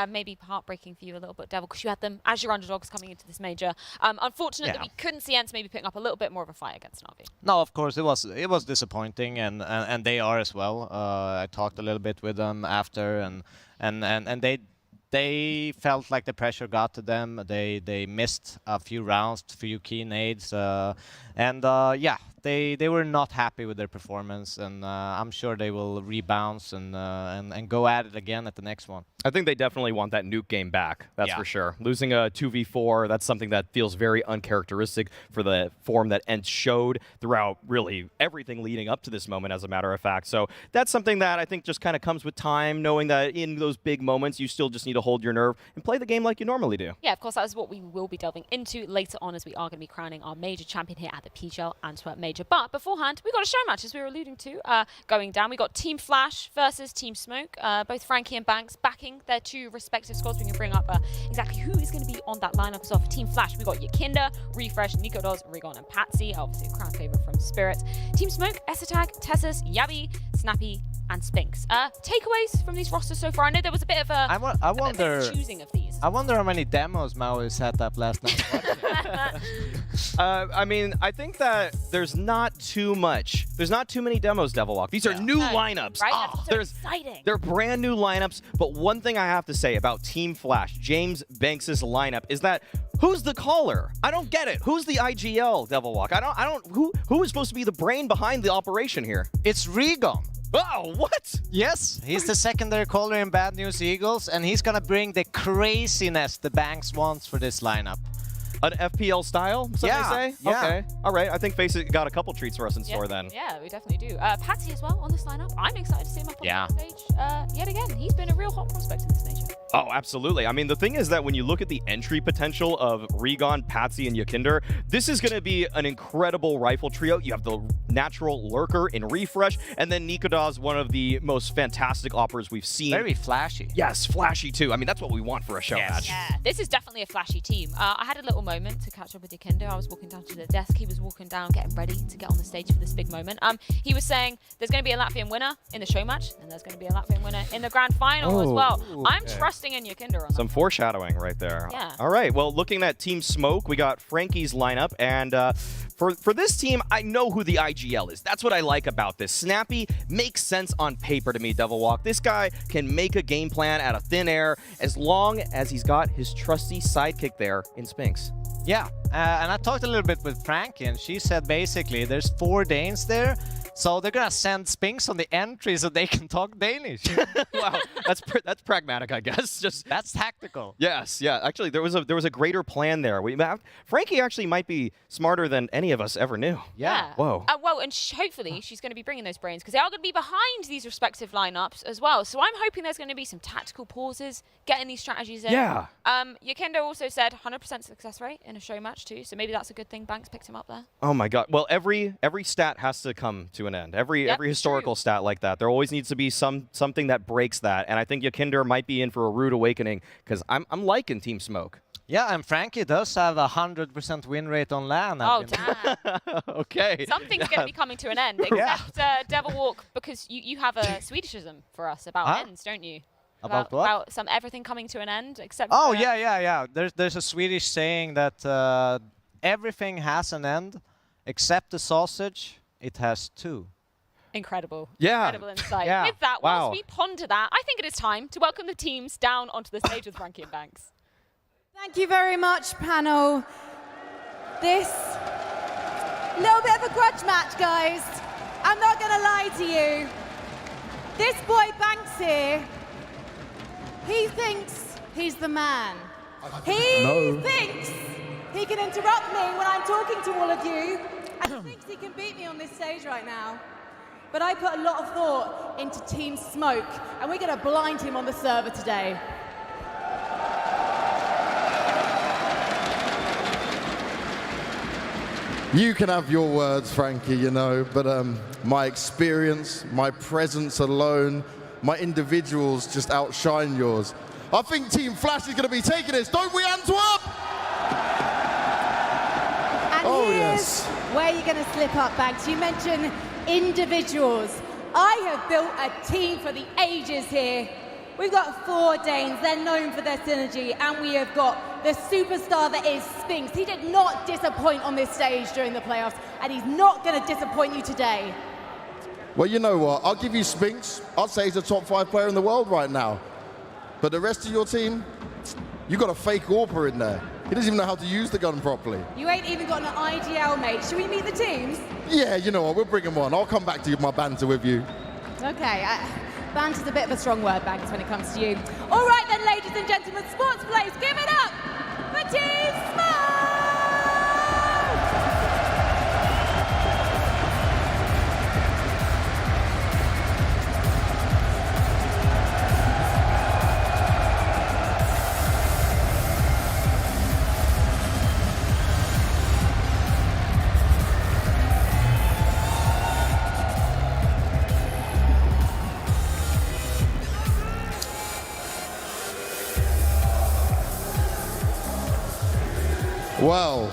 maybe heartbreaking for you a little bit, Devil, because you had them as your underdogs coming into this major. Unfortunate that we couldn't see ENCE maybe picking up a little bit more of a fight against Navi. No, of course it was disappointing, and they are as well. I talked a little bit with them after, and they felt like the pressure got to them. They missed a few rounds, a few key nades, and yeah, they were not happy with their performance, and I'm sure they will rebound and go at it again at the next one. I think they definitely want that nuke game back, that's for sure. Losing a 2v4, that's something that feels very uncharacteristic for the form that ENCE showed throughout really everything leading up to this moment, as a matter of fact. So that's something that I think just kind of comes with time, knowing that in those big moments, you still just need to hold your nerve and play the game like you normally do. Yeah, of course, that is what we will be delving into later on, as we are going to be crowning our major champion here at the PGL Antwerp Major. But beforehand, we got a show match, as we were alluding to, going down. We got Team Flash versus Team Smoke. Both Frankie and Banks backing their two respective squads. We can bring up exactly who is going to be on that lineup. So for Team Flash, we got Yakinda, Refresh, Nikodos, Rigon, and Patsy. Obviously, a crowd favorite from Spirits. Team Smoke, Esatag, Tessus, Yabi, Snappy, and Spinks. Takeaways from these rosters so far? I know there was a bit of a, I wonder, bit of choosing of these. I wonder how many demos Maui set up last night. I mean, I think that there's not too much. There's not too many demos, Devil Walk. These are new lineups. Right? That's so exciting. They're brand new lineups, but one thing I have to say about Team Flash, James Banks' lineup, is that who's the caller? I don't get it. Who's the IGL, Devil Walk? Who is supposed to be the brain behind the operation here? It's Rigon. Oh, what? Yes, he's the secondary caller in Bad News Eagles, and he's gonna bring the craziness the Banks wants for this lineup. An FPL style, some they say? Yeah. Okay, all right. I think FaZe got a couple treats for us in store then. Yeah, we definitely do. Patsy as well on this lineup. I'm excited to see him up on the stage. Yet again, he's been a real hot prospect in this major. Oh, absolutely. I mean, the thing is that when you look at the entry potential of Rigon, Patsy, and Yakinder, this is going to be an incredible rifle trio. You have the natural lurker in Refresh, and then Nikodas, one of the most fantastic operas we've seen. Very flashy. Yes, flashy too. I mean, that's what we want for a show match. Yeah, this is definitely a flashy team. I had a little moment to catch up with Yakinder. I was walking down to the desk. He was walking down, getting ready to get on the stage for this big moment. He was saying there's going to be a Latvian winner in the show match, and there's going to be a Latvian winner in the grand final as well. I'm trusting in Yakinder on some foreshadowing right there. Yeah. All right. Well, looking at Team Smoke, we got Frankie's lineup, and for this team, I know who the IGL is. That's what I like about this. Snappy makes sense on paper to me, Devil Walk. This guy can make a game plan out of thin air as long as he's got his trusty sidekick there in Spinks. Yeah, and I talked a little bit with Frankie, and she said basically there's 4 Danes there, so they're gonna send Spinks on the entry so they can talk Danish. Wow, that's pragmatic, I guess. Just that's tactical. Yes, yeah. Actually, there was a greater plan there. Frankie actually might be smarter than any of us ever knew. Yeah. Whoa. Well, and hopefully she's going to be bringing those brains, because they are going to be behind these respective lineups as well. So I'm hoping there's going to be some tactical pauses, getting these strategies in. Yeah. Yakindo also said 100% success rate in a show match too, so maybe that's a good thing. Banks picked him up there. Oh my God. Well, every stat has to come to an end. Every historical stat like that. There always needs to be something that breaks that. And I think Yakinder might be in for a rude awakening, because I'm liking Team Smoke. Yeah, and Frankie does have a 100% win rate on LAN. Oh, damn. Okay. Something's going to be coming to an end, except Devil Walk, because you have a Swedishism for us about ends, don't you? About what? About everything coming to an end, except Oh, yeah. There's a Swedish saying that everything has an end, except the sausage, it has 2. Incredible. Yeah. Incredible insight. Yeah. With that, whilst we ponder that, I think it is time to welcome the teams down onto the stage with Frankie and Banks. Thank you very much, panel. This little bit of a grudge match, guys. I'm not going to lie to you. This boy Banks here, he thinks he's the man. He thinks he can interrupt me when I'm talking to all of you, and he thinks he can beat me on this stage right now. But I put a lot of thought into Team Smoke, and we're going to blind him on the server today. You can have your words, Frankie, you know, but my experience, my presence alone, my individuals just outshine yours. I think Team Flash is going to be taking this, don't we, Antwerp? And here's where you're going to slip up, Banks. You mentioned individuals. I have built a team for the ages here. We've got 4 Danes, they're known for their synergy, and we have got the superstar that is Spinks. He did not disappoint on this stage during the playoffs, and he's not going to disappoint you today. Well, you know what? I'll give you Spinks. I'd say he's a top 5 player in the world right now. But the rest of your team, you got a fake AWPer in there. He doesn't even know how to use the gun properly. You ain't even got an IGL, mate. Should we meet the teams? Yeah, you know what? We'll bring him on. I'll come back to my banter with you. Okay, banter's a bit of a strong word, Banks, when it comes to you. All right then, ladies and gentlemen, sports players, give it up for Team Smoke! Well,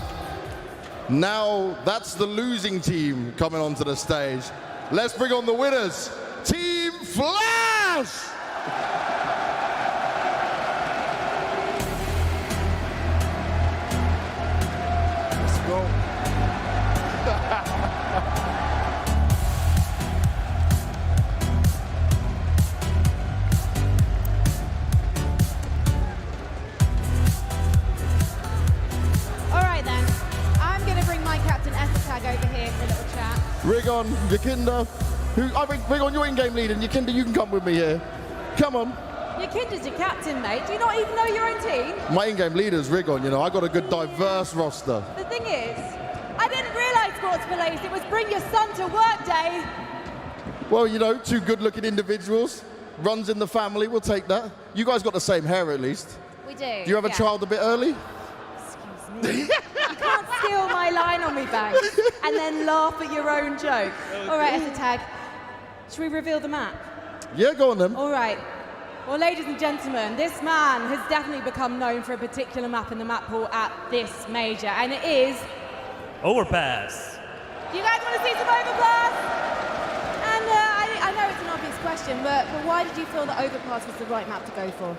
now that's the losing team coming onto the stage. Let's bring on the winners, Team Flash! Let's go. Over here for a little chat. Rigon, Yakinda, I think Rigon, you're in-game lead, and Yakinda, you can come with me here. Come on. Yakinda's your captain, mate. Do you not even know your own team? My in-game leader's Rigon, you know. I got a good diverse roster. The thing is, I didn't realise Sports Police, it was bring your son to work day. Well, you know, 2 good-looking individuals. Runs in the family, we'll take that. You guys got the same hair, at least. We do. Do you have a child a bit early? Excuse me. You can't steal my line on me, Banks, and then laugh at your own joke. All right, Tag. Should we reveal the map? Yeah, go on then. All right. Well, ladies and gentlemen, this man has definitely become known for a particular map in the map pool at this major, and it is... Overpass. Do you guys want to see some Overpass? And I know it's an obvious question, but why did you feel that Overpass was the right map to go for?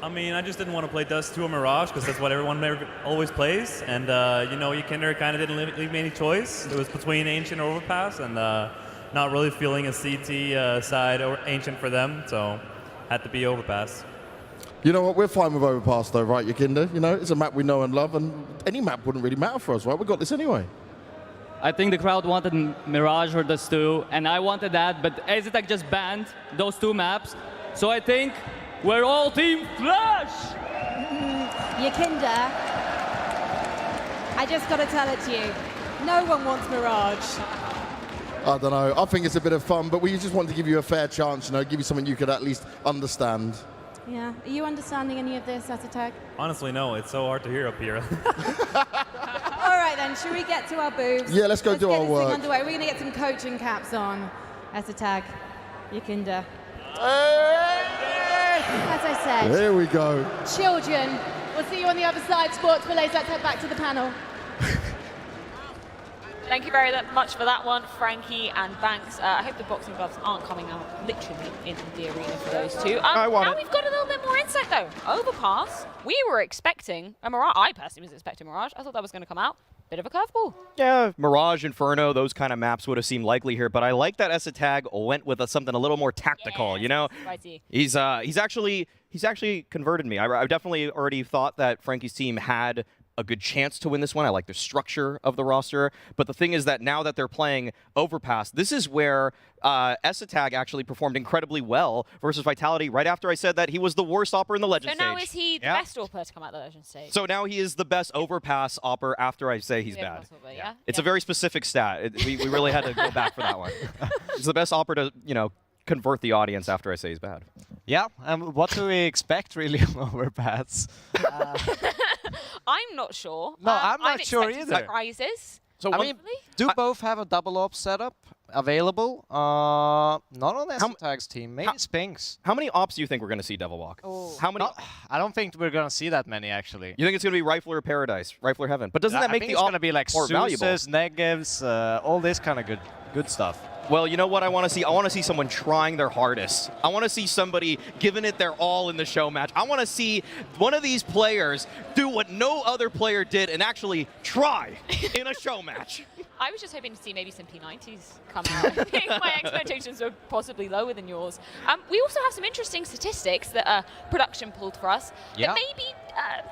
I mean, I just didn't want to play Dust 2 or Mirage because that's what everyone always plays. And, you know, Yakinda kind of didn't leave me any choice. It was between Ancient or Overpass, and not really feeling a CT side or Ancient for them, so had to be Overpass. You know what? We're fine with Overpass, though, right, Yakinda? You know, it's a map we know and love, and any map wouldn't really matter for us, right? We got this anyway. I think the crowd wanted Mirage or Dust 2, and I wanted that, but Aztec just banned those 2 maps. So I think we're all Team Flash! Yakinda, I just got to tell it to you. No one wants Mirage. I don't know. I think it's a bit of fun, but we just want to give you a fair chance, you know, give you something you could at least understand. Yeah. Are you understanding any of this, Aztec? Honestly, no. It's so hard to hear up here. All right, then. Should we get to our booths? Yeah, let's go do our work. Underway. We're going to get some coaching caps on. Aztec, Yakinda. As I said, Here we go. children, we'll see you on the other side. Sports Relays, let's head back to the panel. Thank you very much for that one, Frankie and Banks. I hope the boxing gloves aren't coming out literally in the arena for those 2. Now we've got a little bit more insight, though. Overpass, we were expecting a Mirage. I personally was expecting Mirage. I thought that was going to come out. Bit of a curveball. Yeah, Mirage, Inferno, those kind of maps would have seemed likely here, but I like that Tag went with something a little more tactical, you know? Spicy. He's actually converted me. I definitely already thought that Frankie's team had a good chance to win this one. I like the structure of the roster. But the thing is that now that they're playing Overpass, this is where Tag actually performed incredibly well versus Vitality right after I said that he was the worst opper in the Legend So stage. now is he the best opper to come out the Legend stage? So now he is the best Overpass opper after I say he's bad. Yeah? It's a very specific stat. We really had to go back for that one. He's the best opper to, you know, convert the audience after I say he's bad. Yeah, what do we expect really on Overpass? I'm not sure. No, I'm not sure expecting either. Surprises. So I mean, do both have a double op setup available? Not on Tag's team. Maybe Spinks. How many ops do you think we're going to see Devil Walk? Oh. How many? I don't think we're going to see that many, actually. You think it's going to be Rifler Paradise, Rifler Heaven? But doesn't that make the it's op going to be like more valuable? Zeus's, Negatives, all this kind of good stuff. Well, you know what I want to see? I want to see someone trying their hardest. I want to see somebody giving it their all in the show match. I want to see one of these players do what no other player did and actually try in a show match. I was just hoping to see maybe some P90s come out. I think my expectations were possibly lower than yours. We also have some interesting statistics that production pulled for us that maybe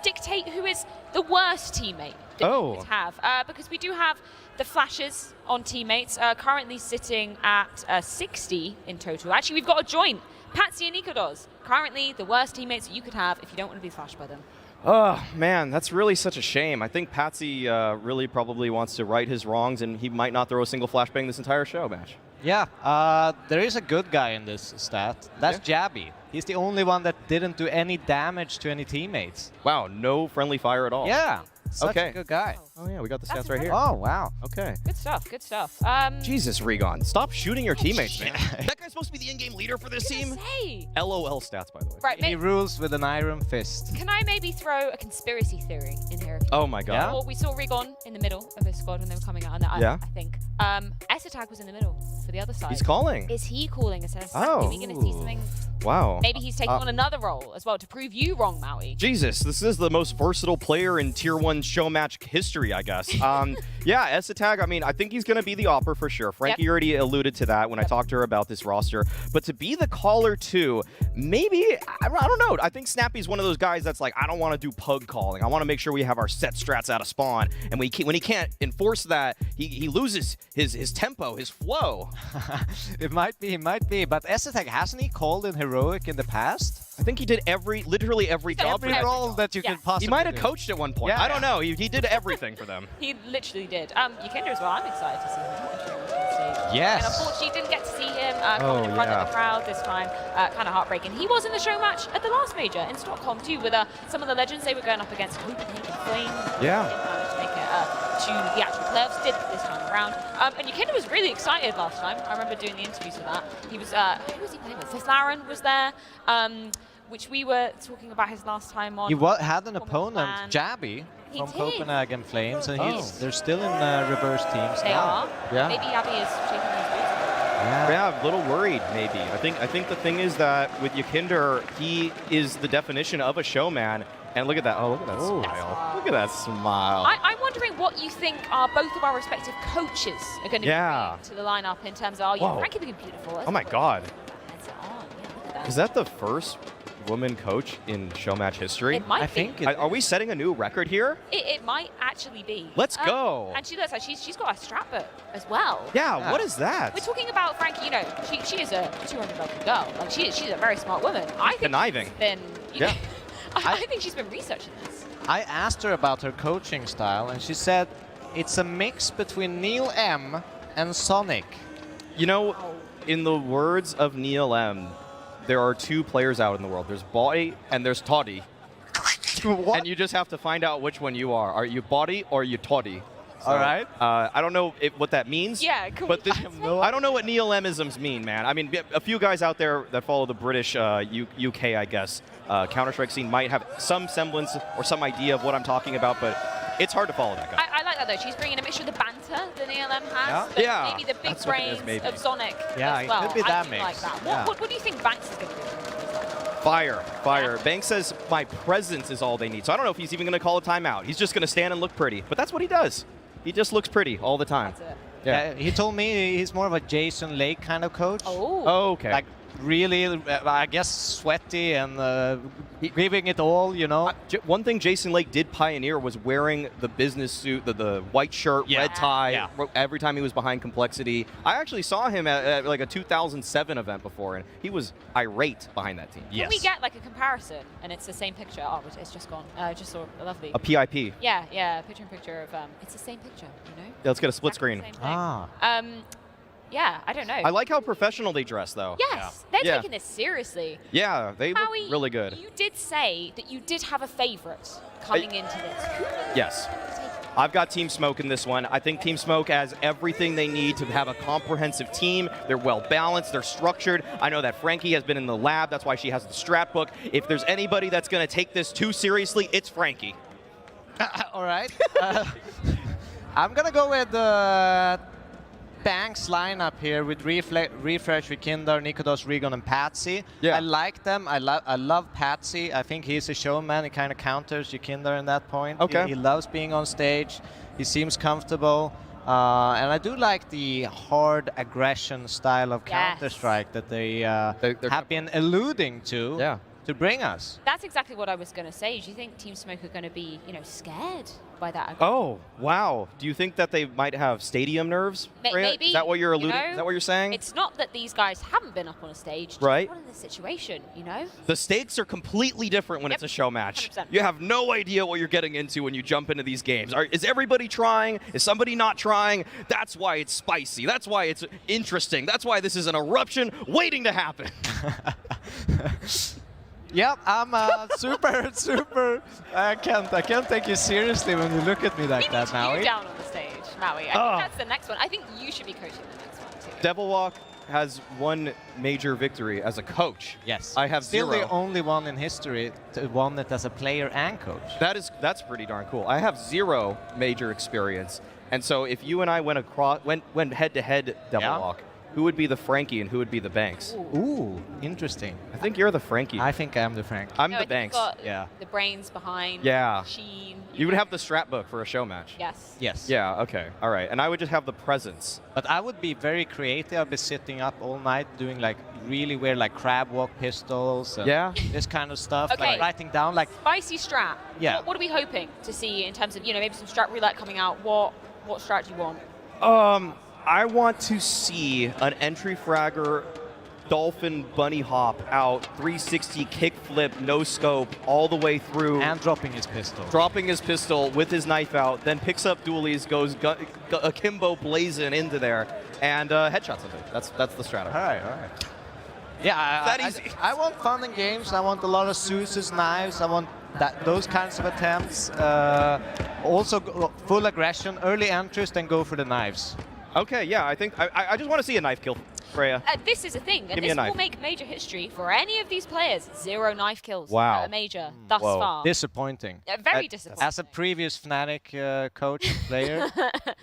dictate who is the worst teammate that we would have. Because we do have the flashes on teammates, currently sitting at 60 in total. Actually, we've got a joint. Patsy and Nikodos, currently the worst teammates that you could have if you don't want to be flashed by them. Oh, man, that's really such a shame. I think Patsy really probably wants to right his wrongs, and he might not throw a single flashbang this entire show match. Yeah, there is a good guy in this stat. That's Jabby. He's the only one that didn't do any damage to any teammates. Wow, no friendly fire at all. Yeah, such a good guy. Oh, yeah, we got the stats right here. Oh, wow. Okay. Good stuff, good stuff. Jesus, Regon, stop shooting your teammates, man. That guy's supposed to be the in-game leader for this team? Say. LOL stats, by the way. Right, He rules with an iron fist. can I maybe throw a conspiracy theory in here? Oh, my God. Yeah? Well, we saw Regon in the middle of his squad when they were coming out, and I think. Attack was in the middle for the other side. He's calling. Is he calling us? Oh. Are we going to see something? Wow. Maybe he's taking on another role as well to prove you wrong, Maui. Jesus, this is the most versatile player in Tier 1 show match history, I guess. Yeah, Attack, I mean, I think he's going to be the opper for sure. Frankie already alluded to that when I talked to her about this roster. But to be the caller, too, maybe, I don't know. I think Snappy's one of those guys that's like, I don't want to do pug calling. I want to make sure we have our set strats out of spawn. And when he can't enforce that, he loses his tempo, his flow. It might be. But Attack, hasn't he called in Heroic in the past? I think he did literally every job. Every role that you can possibly He might have do. coached at one point. Yeah. I don't know. He did everything for them. He literally did. Yukinder as well. I'm excited to see him entering onto the stage. Yes. And unfortunately, didn't get to see him coming in front of the crowd this time. Kind of heartbreaking. He was in the show match at the last major in Stockholm too, with some of the legends they were going up against. Copenhagen Flame. Yeah. Didn't manage to make it to the actual playoffs. Did this time around. And Yukinder was really excited last time. I remember doing the interviews for that. He was who was he playing with? Fifth Laren was there. Which we were talking about his last time on. He had an opponent, Jabby, from Copenhagen Flames, and they're still in reverse teams They now. are. Yeah. Maybe Abby is shaking his boots. Yeah, I'm a little worried, maybe. I think the thing is that with Yukinder, he is the definition of a showman. And look at that. Oh, look at that smile. Look at that smile. I'm wondering what you think both of our respective coaches are going to bring to the lineup in terms of, Frankie looking beautiful. Oh, my God. That's it on. Yeah, look at that. Is that the first woman coach in show match history? It might be. I think Are we setting a new record here? It might actually be. Let's go. And she looks like she's got a strap book as well. Yeah, what is that? We're talking about Frankie, she is a 200 level girl. Like she's a very smart woman. I think Conniving. she's been, Yeah. I think she's been researching this. I asked her about her coaching style, and she said it's a mix between Neil M and Sonic. You know, in the words of Neil M, there are two players out in the world. There's Body and there's Toddy. What? And you just have to find out which one you are. Are you Body or are you Toddy? So, all right. I don't know what that means. Yeah, cool. But I don't know what Neil M-isms mean, man. I mean, a few guys out there that follow the British UK, I guess, Counter-Strike scene might have some semblance or some idea of what I'm talking about, but it's hard to follow that guy. I like that though. She's bringing a mixture of the banter that ELM has, but Yeah, maybe the big that's what it is, brains maybe. of Sonic Yeah, as it well. could be I that do mix. like that. Yeah. What do you think Banks is going to do? Fire. Banks says my presence is all they need. So I don't know if he's even going to call a timeout. He's just going to stand and look pretty. But that's what he does. He just looks pretty all the time. That's it. Yeah. He told me he's more of a Jason Lake kind of coach. Oh. Okay. Like really, I guess, sweaty and giving it all, you know. One thing Jason Lake did pioneer was wearing the business suit, the white shirt, red tie, every time he was behind Complexity. I actually saw him at like a 2007 event before, and he was irate behind that team. Can we get like a comparison? And it's the same picture. Oh, it's just gone. I just saw a lovely. A PIP. Yeah, picture of. It's the same picture, you know. Yeah, let's get a split Exactly screen. the same thing. Yeah, I don't know. I like how professional they dress, though. Yes, they're taking this seriously. Yeah, they look Maui, really good. You did say that you did have a favorite coming into this. Who do you Yes. take? I've got Team Smoke in this one. I think Team Smoke has everything they need to have a comprehensive team. They're well balanced. They're structured. I know that Frankie has been in the lab. That's why she has the strat book. If there's anybody that's going to take this too seriously, it's Frankie. All right. I'm going to go with Banks lineup here with Refresh, Vikindar, Nikodos, Rigon, and Patsy. Yeah. I like them. I love Patsy. I think he's a showman. He kind of counters Vikindar in that point. Okay. He loves being on stage. He seems comfortable. And I do like the hard aggression style of Yes. Counter-Strike that they They're have been alluding to. Yeah. To bring us. That's exactly what I was going to say. Do you think Team Smoke are going to be, scared by that? Oh, wow. Do you think that they might have stadium nerves? Freya? Maybe. Is that what you're alluding? you know, Is that what you're saying? It's not that these guys haven't been up on a stage. Just Right. What in this situation, you know? The stakes are completely different when Yep. it's a show match. 100%. You have no idea what you're getting into when you jump into these games. Is everybody trying? Is somebody not trying? That's why it's spicy. That's why it's interesting. That's why this is an eruption waiting to happen. Yep, I'm super. I can't take you seriously when you look at me like We that, need Maui. you down on the stage, Maui. I Oh. think that's the next one. I think you should be coaching the next one too. Devil Walk has one major victory as a coach. Yes. I have Still zero. the only one in history to won it as a player and coach. That's pretty darn cool. I have zero major experience, and so if you and I went head to head Devil Yeah. Walk, who would be the Frankie and who would be the Banks? Ooh, interesting. I think you're the Frankie. I think I'm the Frank. I'm No, I the think Banks. you've got Yeah. The brains behind. Yeah. Sheen. You would have the strap book for a show match. Yes. Yes. Yeah, okay. All right. And I would just have the presence. But I would be very creative. I'd be sitting up all night doing like really weird like crab walk pistols and Yeah. this kind of stuff. Okay. Like writing down like Spicy strat. Yeah. What are we hoping to see in terms of, maybe some strat roulette coming out? What strat do you want? I want to see an entry fragger dolphin bunny hop out 360 kickflip no scope all the way through and dropping his pistol. dropping his pistol with his knife out, then picks up dualies, goes akimbo blazing into there, and headshots of it. That's the strategy. All right. Yeah, That easy. I want fun and games. I want a lot of Zeus's knives. I want those kinds of attempts. Also, full aggression, early entries, then go for the knives. Okay, yeah, I think I just want to see a knife kill, Freya. This is a thing, Give and me a this will knife. make major history for any of these players. 0 knife kills Wow. at a major thus Whoa. far. Disappointing. Very disappointing. As a previous Fnatic coach and player,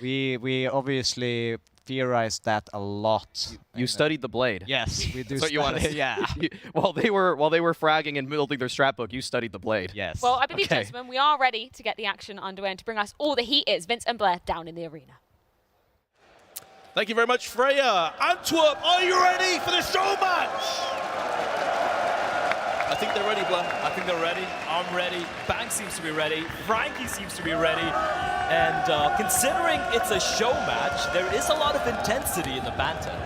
we obviously theorized that a lot. You studied the blade. Yes, we do. That's what you want to study- Yeah. while they were fragging and building their strat book, you studied the blade. Yes. Well, I believe, Okay. gentlemen, we are ready to get the action underway and to bring us all the heat is Vince and Blair down in the arena. Thank you very much, Freya. Antwerp, are you ready for the show match? I think they're ready, Blair. I think they're ready. I'm ready. Banks seems to be ready. Frankie seems to be ready. And considering it's a show match, there is a lot of intensity in the banter.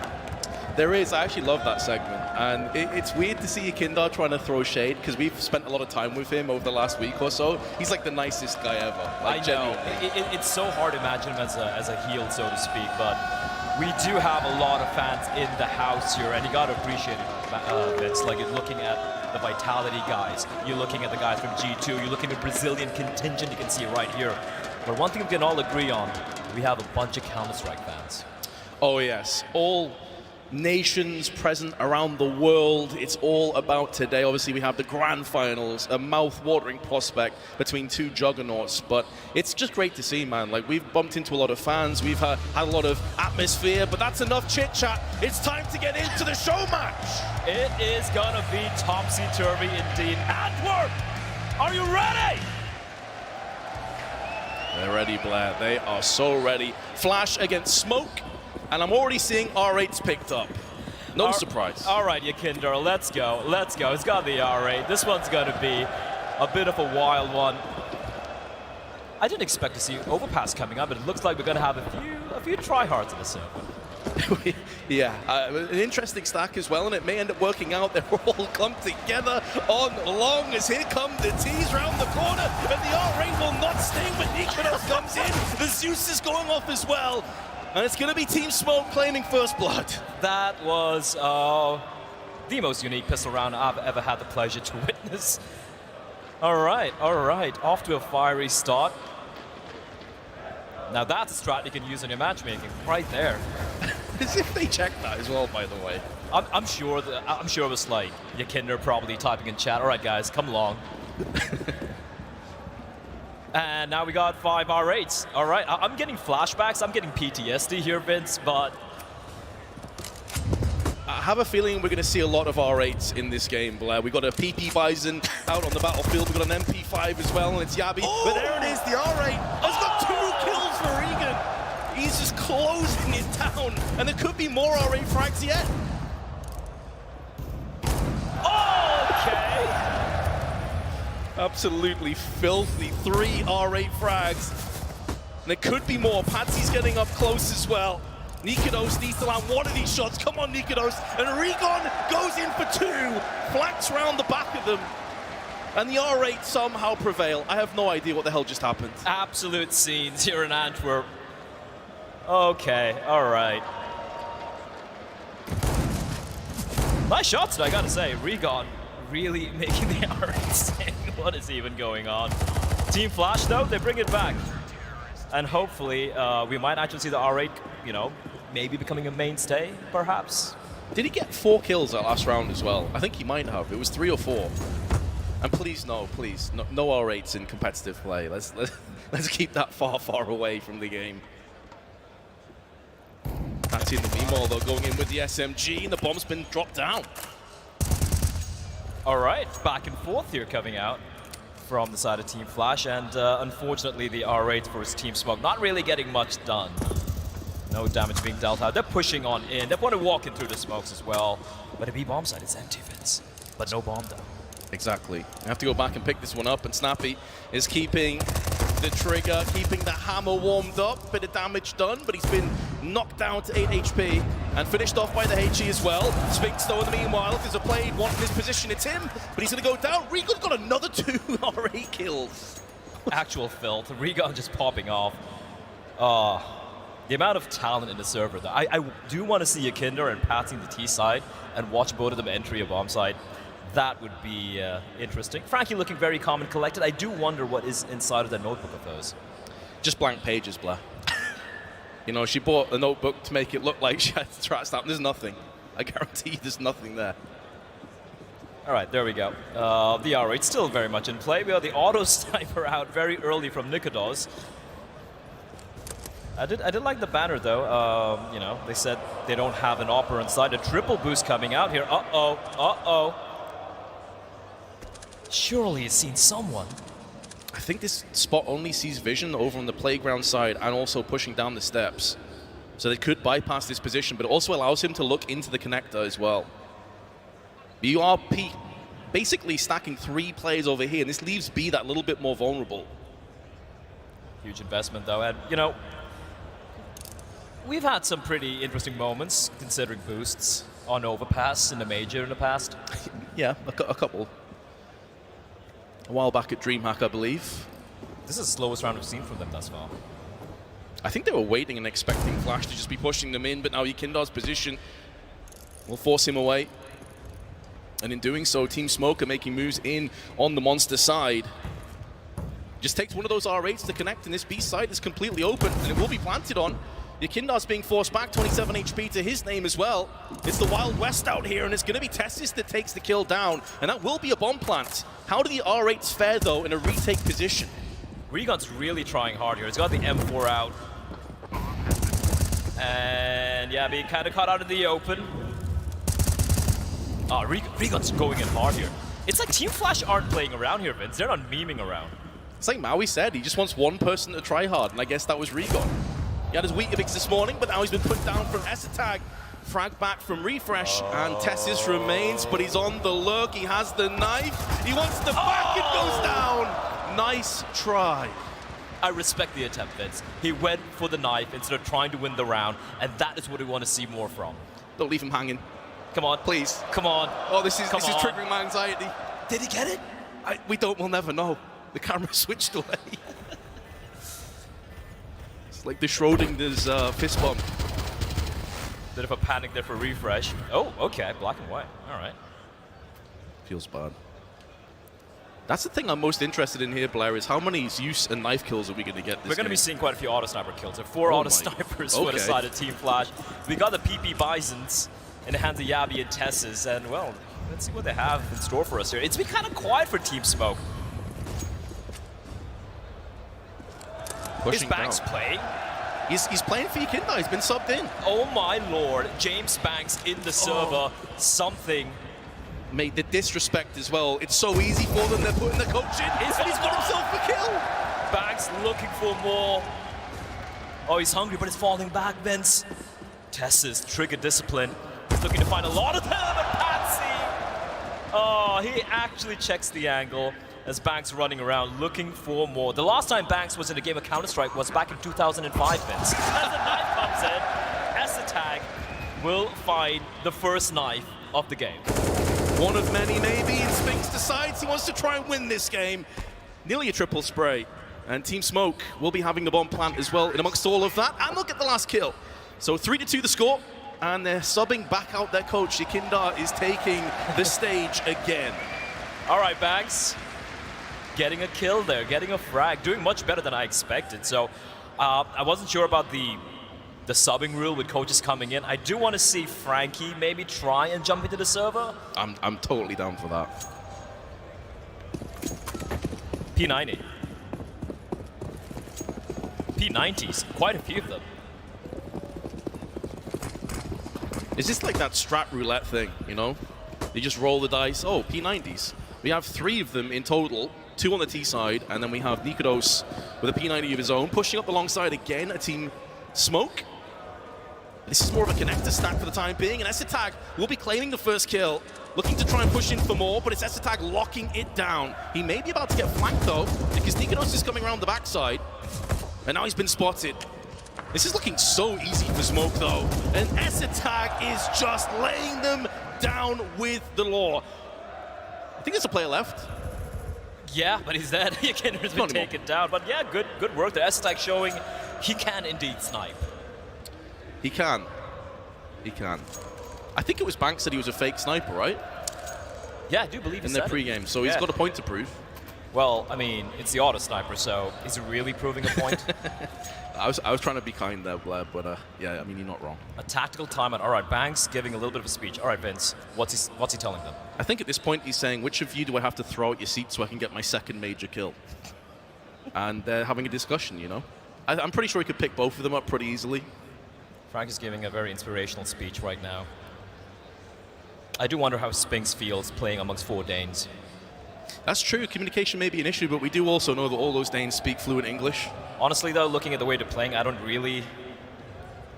There is. I actually love that segment. And it's weird to see Kindar trying to throw shade because we've spent a lot of time with him over the last week or so. He's like the nicest guy ever. Like, I know. genuinely. It's so hard to imagine him as a heel, so to speak. But we do have a lot of fans in the house here. And you got to appreciate it, Vince. Like, you're looking at the Vitality guys. You're looking at the guys from G2. You're looking at the Brazilian contingent you can see right here. But one thing we can all agree on, we have a bunch of Counter-Strike fans. Oh, yes. All nations present around the world. It's all about today. Obviously, we have the grand finals, a mouth-watering prospect between two juggernauts. But it's just great to see, man. Like, we've bumped into a lot of fans. We've had a lot of atmosphere, but that's enough chit-chat. It's time to get into the show match. It is gonna be topsy-turvy indeed. Antwerp, are you ready? They're ready, Blair. They are so ready. Flash against Smoke, and I'm already seeing R8's picked up. No surprise. All right, Yakinder, let's go. Let's go. It's got the R8. This one's gonna be a bit of a wild one. I didn't expect to see Overpass coming up, but it looks like we're gonna have a few tryhards in the server. Yeah, an interesting stack as well, and it may end up working out. They're all come together on long as here come the T's round the corner, and the R8 will not sting when Nikodos comes in. The Zeus is going off as well, and it's going to be Team Smoke claiming first blood. That was the most unique pistol round I've ever had the pleasure to witness. All right, off to a fiery start. Now that's a strat you can use in your matchmaking, right there. As if they checked that as well, by the way. I'm sure it was like Yakinder probably typing in chat. All right, guys, come along. And now we got 5 R8s. All right, I'm getting flashbacks. I'm getting PTSD here, Vince. But have a feeling we're going to see a lot of R8s in this game, Blair. We've got a PP Bison out on the battlefield. We've got an MP5 as well, and it's Yabi. Oh! But there it is, the R8 has got 2 kills for Regan. He's just closing it down, and there could be more R8 frags yet. Okay. Absolutely filthy. 3 R8 frags. And there could be more. Patsy's getting up close as well. Nikodos needs to land one of these shots. Come on, Nikodos. And Regon goes in for 2. Flanks round the back of them. And the R8 somehow prevail. I have no idea what the hell just happened. Absolute scenes here in Antwerp. Okay, all right. Nice shots, I gotta say. Regon really making the R8 sing. What is even going on? Team Flash, though, they bring it back. And hopefully, we might actually see the R8, you know, maybe becoming a mainstay, perhaps. Did he get 4 kills that last round as well? I think he might have. It was 3 or 4. And please, no R8s in competitive play. Let's keep that far away from the game. That's in the meanwhile, though, going in with the SMG, and the bomb's been dropped down. All right, back and forth here coming out from the side of Team Flash, and unfortunately the R8 for his Team Smoke not really getting much done. No damage being dealt out. They're pushing on in. They want to walk in through the smokes as well. But a B bomb side, it's empty, Vince. But no bomb though. Exactly. I have to go back and pick this one up, and Snappy is keeping the trigger, keeping the hammer warmed up. Bit of damage done, but he's been knocked down to 8 HP and finished off by the HE as well. Sphinx, though, in the meanwhile, if there's a play wanting his position, it's him, but he's going to go down. Regon's got another 2 R8 kills. Actual filth. Regon just popping off. The amount of talent in the server, though. I do want to see Akinder and passing the T side and watch both of them entry a bomb side. That would be interesting. Frankie looking very calm and collected. I do wonder what is inside of the notebook of those. Just blank pages, Blair. You know, she bought a notebook to make it look like she had to track stamp. There's nothing. I guarantee there's nothing there. All right, there we go. The R8 still very much in play. We have the auto sniper out very early from Nikodos. I did like the banner though. You know, they said they don't have an opera inside. A triple boost coming out here. Uh-oh. Surely he's seen someone. I think this spot only sees vision over on the playground side and also pushing down the steps. So they could bypass this position, but it also allows him to look into the connector as well. You are basically stacking 3 players over here, and this leaves B that little bit more vulnerable. Huge investment though, and you know, we've had some pretty interesting moments considering boosts on overpass in the major in the past. Yeah, a couple. A while back at DreamHack, I believe. This is the slowest round we've seen from them thus far. I think they were waiting and expecting Flash to just be pushing them in, but now Yikindar's position will force him away. And in doing so, Team Smoke are making moves in on the monster side. Just takes one of those R8s to connect, and this B side is completely open, and it will be planted on. Yikindar's being forced back, 27 HP to his name as well. It's the Wild West out here, and it's going to be Tessis that takes the kill down, and that will be a bomb plant. How do the R8s fare, though, in a retake position? Regon's really trying hard here. He's got the M4 out. And yeah, being kind of caught out in the open. Regon's going in hard here. It's like Team Flash aren't playing around here, Vince. They're not memeing around. It's like Maui said, he just wants one person to try hard, and I guess that was Regon. He had his Weetabix this morning, but now he's been put down from Esatag. Frag back from Refresh, and Tessis remains, but he's on the lurk. He has the knife. He wants the back, it goes down. Nice try. I respect the attempt, Vince. He went for the knife instead of trying to win the round, and that is what we want to see more from. Don't leave him hanging. Come on. Please. Come on. Oh, this is triggering my anxiety. Did he get it? We'll never know. The camera switched away. It's like the Schrodinger's fist bump. Bit of a panic there for Refresh. Oh, okay, black and white. All right. Feels bad. That's the thing I'm most interested in here, Blair, is how many Zeus and knife kills are we going to get this We're going to be seeing quite a few auto sniper kills. There are 4 auto snipers for the side of Team Flash. We got the PP Bisons in the hands of Yabi and Tessis, and well, let's see what they have in store for us here. It's been kind of quiet for Team Smoke. Pushing His back's down. playing. He's playing for Yakinda. He's been subbed in. Oh my lord, James Banks in the server. Something. Mate, the disrespect as well. It's so easy for them. They're putting the coach in, and he's got himself a kill. Banks looking for more. Oh, he's hungry, but he's falling back, Vince. Tessa's trigger discipline. He's looking to find a lot of them, and Patsy. Oh, he actually checks the angle as Banks running around looking for more. The last time Banks was in a game of Counter-Strike was back in 2005, Vince. As the knife comes in, ENCE will find the first knife of the game. One of many, maybe, and Spinks decides he wants to try and win this game. Nearly a triple spray. And Team Smoke will be having the bomb plant as well in amongst all of that, and they'll get the last kill. So 3-2 the score, and they're subbing back out their coach. Yakinda is taking the stage again. All right, Banks. Getting a kill there, getting a frag, doing much better than I expected. So I wasn't sure about the subbing rule with coaches coming in. I do want to see Frankie maybe try and jump into the server. I'm totally down for that. P90. P90s, quite a few of them. Is this like that strat roulette thing, you know? You just roll the dice. Oh, P90s. We have 3 of them in total, 2 on the T side, and then we have Nikodos with a P90 of his own, pushing up alongside again a Team Smoke. This is more of a connector stack for the time being, and ENCE will be claiming the first kill, looking to try and push in for more, but it's ENCE locking it down. He may be about to get flanked though, because Nikodos is coming around the backside, and now he's been spotted. This is looking so easy for Smoke though, and ENCE is just laying them down with the law. I think there's a player left. Yeah, but he's dead. Yakinda's been taken down, but yeah, good work there. ENCE showing he can indeed snipe. He can. He can. I think it was Banks said he was a fake sniper, right? Yeah, I do believe he in their pre-game, so he's got a point to prove. Well, I mean, it's the auto sniper, so is it really proving a point? I was trying to be kind there, Blair, but yeah, I mean, you're not wrong. A tactical timeout. All right, Banks giving a little bit of a speech. All right, Vince, what's he telling them? I think at this point he's saying, which of you do I have to throw at your seat so I can get my second major kill? And they're having a discussion, you know? I'm pretty sure he could pick both of them up pretty easily. Frank is giving a very inspirational speech right now. I do wonder how Spinks feels playing amongst 4 Danes. That's true. Communication may be an issue, but we do also know that all those Danes speak fluent English. Honestly, though, looking at the way they're playing, I don't really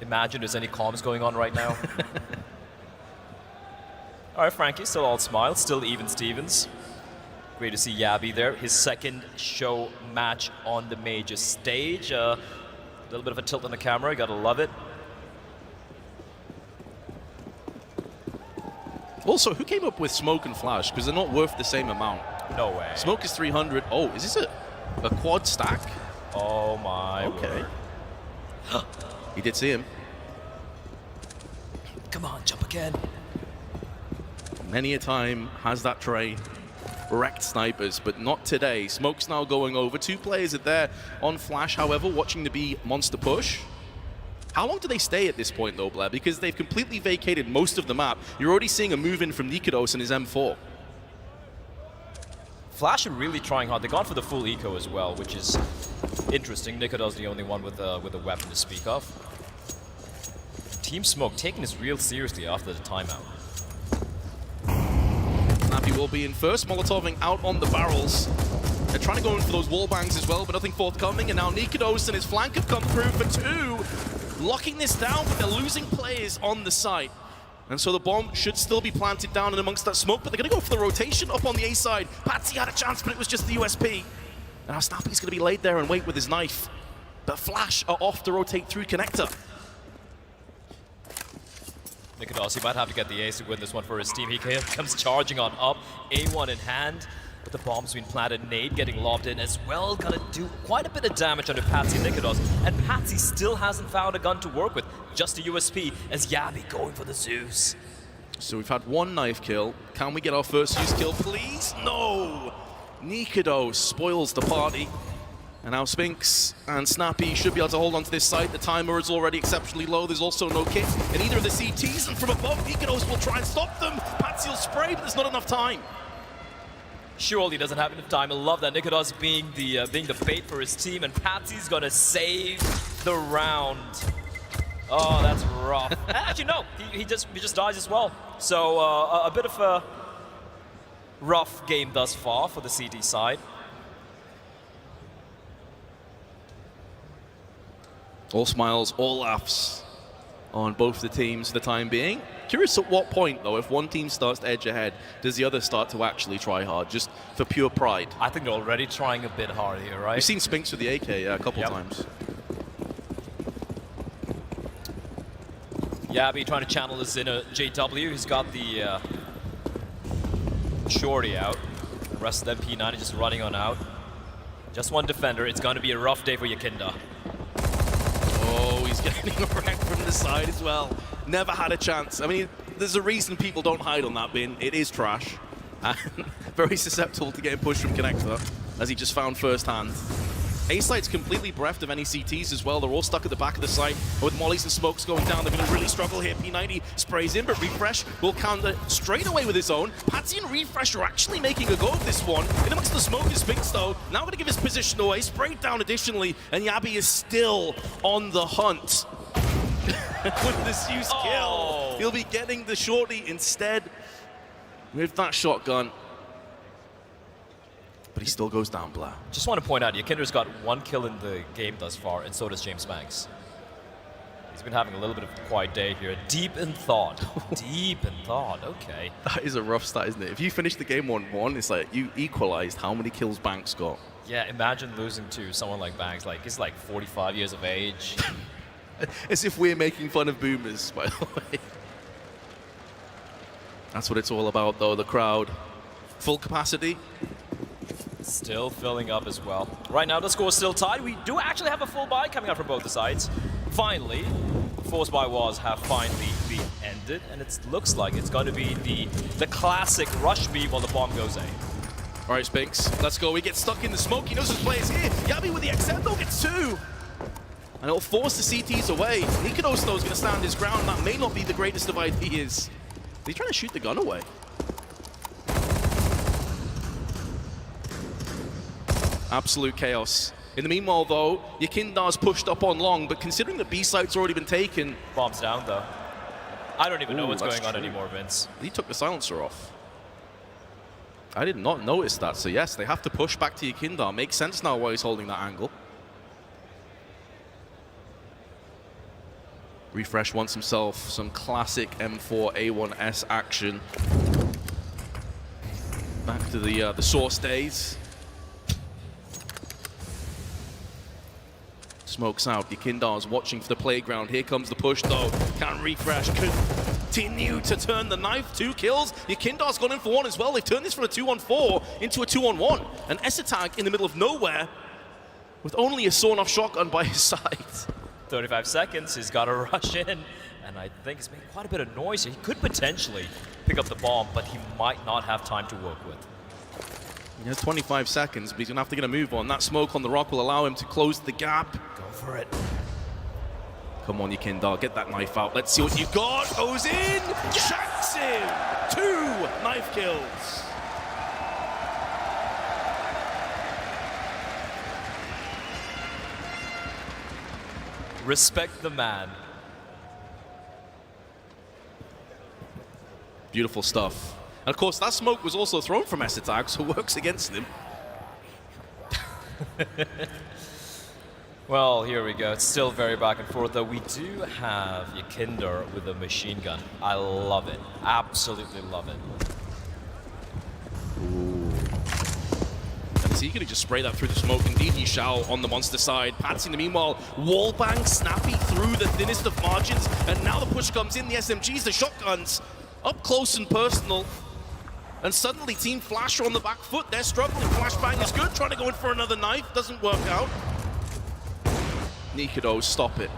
imagine there's any comms going on right now. All right, Frankie, still all smiles, still even Stevens. Great to see Yabi there. His second show match on the major stage. A little bit of a tilt on the camera, gotta love it. Also, who came up with Smoke and Flash? Because they're not worth the same amount. No way. Smoke is 300. Oh, is this a quad stack? Oh my word. He did see him. Come on, jump again. Many a time has that train wrecked snipers, but not today. Smoke's now going over. 2 players are there on Flash, however, watching the B monster push. How long do they stay at this point, though, Blair? Because they've completely vacated most of the map. You're already seeing a move in from Nikodos and his M4. Flash are really trying hard. They've gone for the full eco as well, which is interesting. Nikodos the only one with a weapon to speak of. Team Smoke taking this real seriously after the timeout. Navi will be in first, Molotoving out on the barrels. They're trying to go in for those wall bangs as well, but nothing forthcoming. And now Nikodos and his flank have come through for 2. Locking this down, but they're losing players on the site. And so the bomb should still be planted down and amongst that smoke, but they're going to go for the rotation up on the A side. Patsy had a chance, but it was just the USP. And now Snappy's going to be laid there and wait with his knife. But Flash are off to rotate through connector. Nikodos, he might have to get the ace to win this one for his team. He comes charging on up, A1 in hand. But the bomb's been planted, nade getting lobbed in as well. Gonna do quite a bit of damage under Patsy Nikodos. And Patsy still hasn't found a gun to work with. Just a USP as Yabi going for the Zeus. So we've had 1 knife kill. Can we get our first Zeus kill, please? No! Nikodos spoils the party. And now Spinks and Snappy should be able to hold on to this site. The timer is already exceptionally low. There's also no kit in either of the CTs. And from above, Nikodos will try and stop them. Patsy will spray, but there's not enough time. Surely doesn't have enough time. I love that Nikodos being the bait for his team, and Patsy's gonna save the round. Oh, that's rough. Actually, no, he just dies as well. So a bit of a rough game thus far for the CT side. All smiles, all laughs on both the teams for the time being. Curious at what point, though, if one team starts to edge ahead, does the other start to actually try hard, just for pure pride? I think they're already trying a bit hard here, right? We've seen Spinks with the AK a couple times. Yabi trying to channel this in a JW. He's got the shorty out. The rest of them P90 just running on out. Just one defender. It's going to be a rough day for Yakinda. Oh, he's getting wrecked from the side as well. Never had a chance. I mean, there's a reason people don't hide on that bin. It is trash. And very susceptible to getting pushed from Connector, as he just found firsthand. A-Site's completely bereft of any CTs as well. They're all stuck at the back of the site. With mollies and smokes going down, they're going to really struggle here. P90 sprays in, but Refresh will counter straight away with his own. Patsy and Refresh are actually making a go of this one. In amongst the smoke is Spinks, though. Now going to give his position away. Sprayed down additionally, and Yabi is still on the hunt. With this use kill, he'll be getting the shorty instead with that shotgun. But he still goes down, Blah. Just want to point out, Yakinder's got 1 kill in the game thus far, and so does James Banks. He's been having a little bit of a quiet day here. Deep in thought. Deep in thought. Okay. That is a rough stat, isn't it? If you finish the game 1-1, it's like you equalized how many kills Banks got. Yeah, imagine losing to someone like Banks. Like, he's like 45 years of age. As if we're making fun of boomers, by the way. That's what it's all about, though, the crowd. Full capacity. Still filling up as well. Right now, the score is still tied. We do actually have a full buy coming out from both the sides. Finally, forced buy wars have finally been ended, and it looks like it's going to be the classic rush B while the bomb goes A. All right, Spinks, let's go. We get stuck in the smoke. He knows his play is here. Yabi with the XM, though, gets 2. And it'll force the CTs away. Nikados, though, is going to stand his ground. That may not be the greatest of ideas. He's trying to shoot the gun away. Absolute chaos. In the meanwhile, though, Yakindar's pushed up on long, but considering the B site's already been taken... Bomb's down, though. I don't even know what's going on anymore, Vince. He took the silencer off. I did not notice that, so yes, they have to push back to Yakindar. Makes sense now why he's holding that angle. Refresh wants himself some classic M4 A1S action. Back to the Source days. Smokes out. Yakindar's watching for the playground. Here comes the push, though. Can Refresh continue to turn the knife? 2 kills. Yakindar's gone in for 1 as well. They've turned this from a 2-on-4 into a 2-on-1. An ENCE in the middle of nowhere with only a sawn-off shotgun by his side. 35 seconds. He's got to rush in. And I think he's making quite a bit of noise here. He could potentially pick up the bomb, but he might not have time to work with. He has 25 seconds, but he's going to have to get a move on. That smoke on the rock will allow him to close the gap. Go for it. Come on, Yakindar, get that knife out. Let's see what you got. Goes in, shanks him. 2 knife kills. Respect the man. Beautiful stuff. And of course, that smoke was also thrown from ENCE, so works against him. Well, here we go. It's still very back and forth, though. We do have Yakindar with a machine gun. I love it. Absolutely love it. Ooh. And so you could just spray that through the smoke. Indeed, he shall on the monster side. Patsy, in the meanwhile, wallbang, snappy through the thinnest of margins. And now the push comes in. The SMGs, the shotguns, up close and personal. And suddenly Team Flash are on the back foot. They're struggling. Flashbang is good. Trying to go in for another knife. Doesn't work out. Nikado, stop it.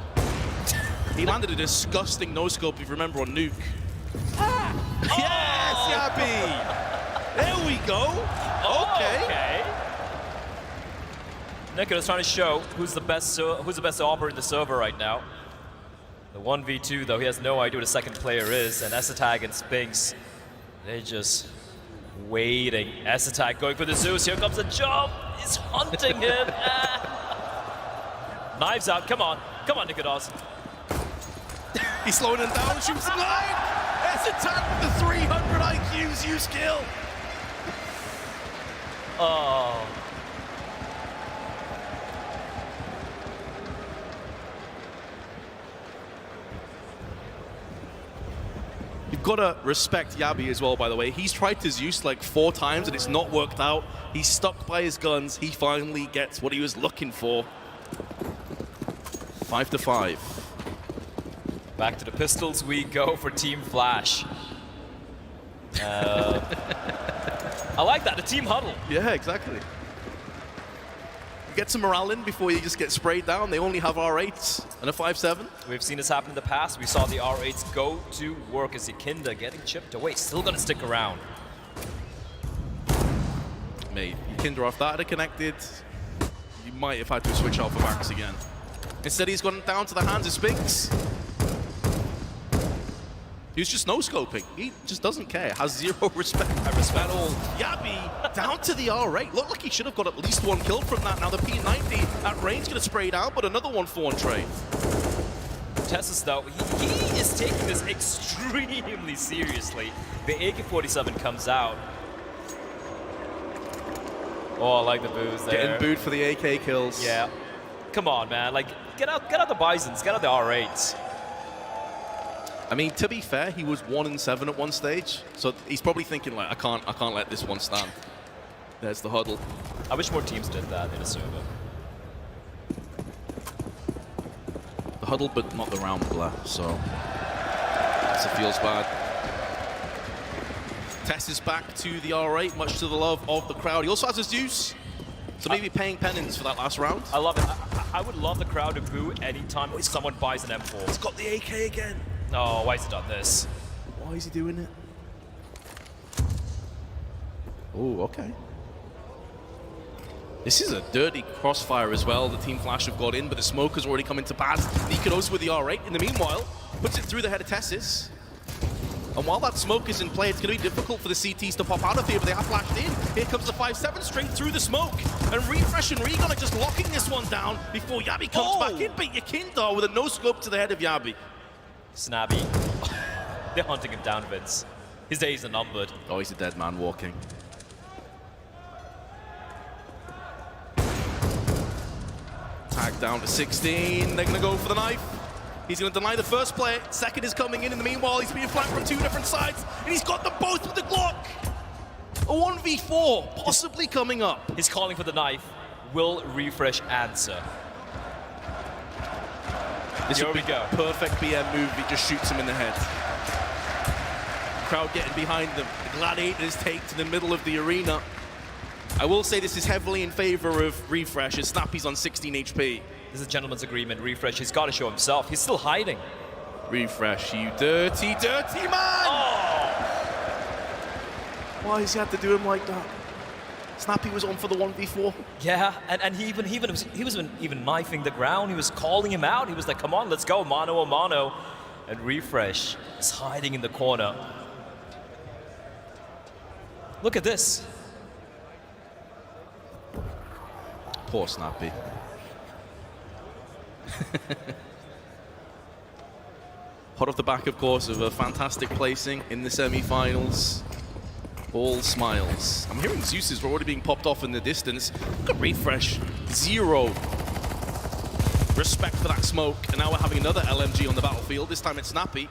He landed a disgusting no-scope, if you remember, on Nuke. Yes, Yabi! There we go. Okay. Nikado's trying to show who's the best operator in the server right now. The 1v2, though, he has no idea what a second player is, and ENCE and Spinks, they're just waiting. ENCE going for the Zeus. Here comes a jump. He's hunting him. Knives out. Come on. Come on, Nicolas. He's slowing him down, shoots the line. There's a tag with the 300 IQs, you skill. Oh. You've got to respect Yabi as well, by the way. He's tried to Zeus like 4 times and it's not worked out. He's stuck by his guns. He finally gets what he was looking for. 5-5. Back to the pistols we go for Team Flash. I like that, the team huddle. Yeah, exactly. Get some morale in before you just get sprayed down. They only have R8s and a 5-7. We've seen this happen in the past. We saw the R8s go to work as Ikinda getting chipped away. Still gonna stick around. Mate, Ikinda off that had connected. You might have had to switch out for Max again. Instead, he's gone down to the hands of Spinks. He was just no-scoping. He just doesn't care. Has zero respect at all. Yabi down to the R8. Looked like he should have got at least 1 kill from that. Now the P90 at range going to spray down, but another one for Entree. Tessus, though, he is taking this extremely seriously. The AK-47 comes out. Oh, I like the booze there. Getting booed for the AK kills. Yeah. Come on, man. Like, get out the Bisons, get out the R8s. I mean, to be fair, he was 1-7 at one stage, so he's probably thinking like, I can't let this one stand. There's the huddle. I wish more teams did that in a server. The huddle, but not the round blur, so it feels bad. Tess is back to the R8, much to the love of the crowd. He also has his Zeus, so maybe paying penance for that last round. I love it. I would love the crowd to boo anytime someone buys an M4. He's got the AK again. No, why has he done this? Why is he doing it? Oh, okay. This is a dirty crossfire as well. The Team Flash have got in, but the smoke has already come into pass. Nikonos with the R8 in the meanwhile puts it through the head of Tessis. And while that smoke is in play, it's going to be difficult for the CTs to pop out of here, but they have flashed in. Here comes the 5-7 straight through the smoke. And Refresh and Regon are just locking this one down before Yabi comes back in. But Yakinda with a no-scope to the head of Yabi. Snabby. They're hunting him down, Vince. His days are numbered. Oh, he's a dead man walking. Tag down to 16. They're going to go for the knife. He's going to deny the first play. Second is coming in the meanwhile. He's being flanked from 2 different sides. And he's got them both with the Glock. A 1v4 possibly coming up. He's calling for the knife. Will Refresh answer? This would be a perfect BM move. He just shoots him in the head. Crowd getting behind them. The Gladiators take to the middle of the arena. I will say this is heavily in favor of Refresh, as Snappy's on 16 HP. This is a gentleman's agreement. Refresh, he's got to show himself. He's still hiding. Refresh, you dirty, dirty man! Oh! Why does he have to do him like that? Snappy was on for the 1v4. Yeah, and he was even knifing the ground. He was calling him out. He was like, come on, let's go, mano a mano. And Refresh is hiding in the corner. Look at this. Poor Snappy. Hot off the back, of course, of a fantastic placing in the semi-finals. All smiles. I'm hearing Zeus's already being popped off in the distance. Look at Refresh. 0 respect for that smoke. And now we're having another LMG on the battlefield. This time it's Snappy.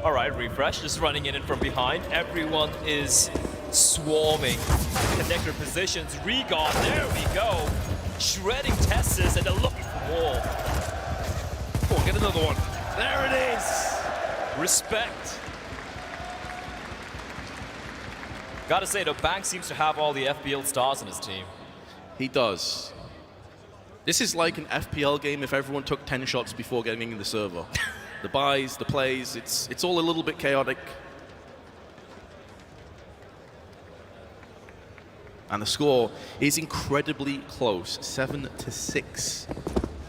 All right, Refresh just running in and from behind. Everyone is swarming connector positions. Regon, there we go. Shredding Tessus, and they're looking for more. Oh, get another one. There it is. Respect. Gotta say, though, Bank seems to have all the FPL stars in his team. He does. This is like an FPL game if everyone took 10 shots before getting in the server. The buys, the plays, it's all a little bit chaotic. And the score is incredibly close, 7-6.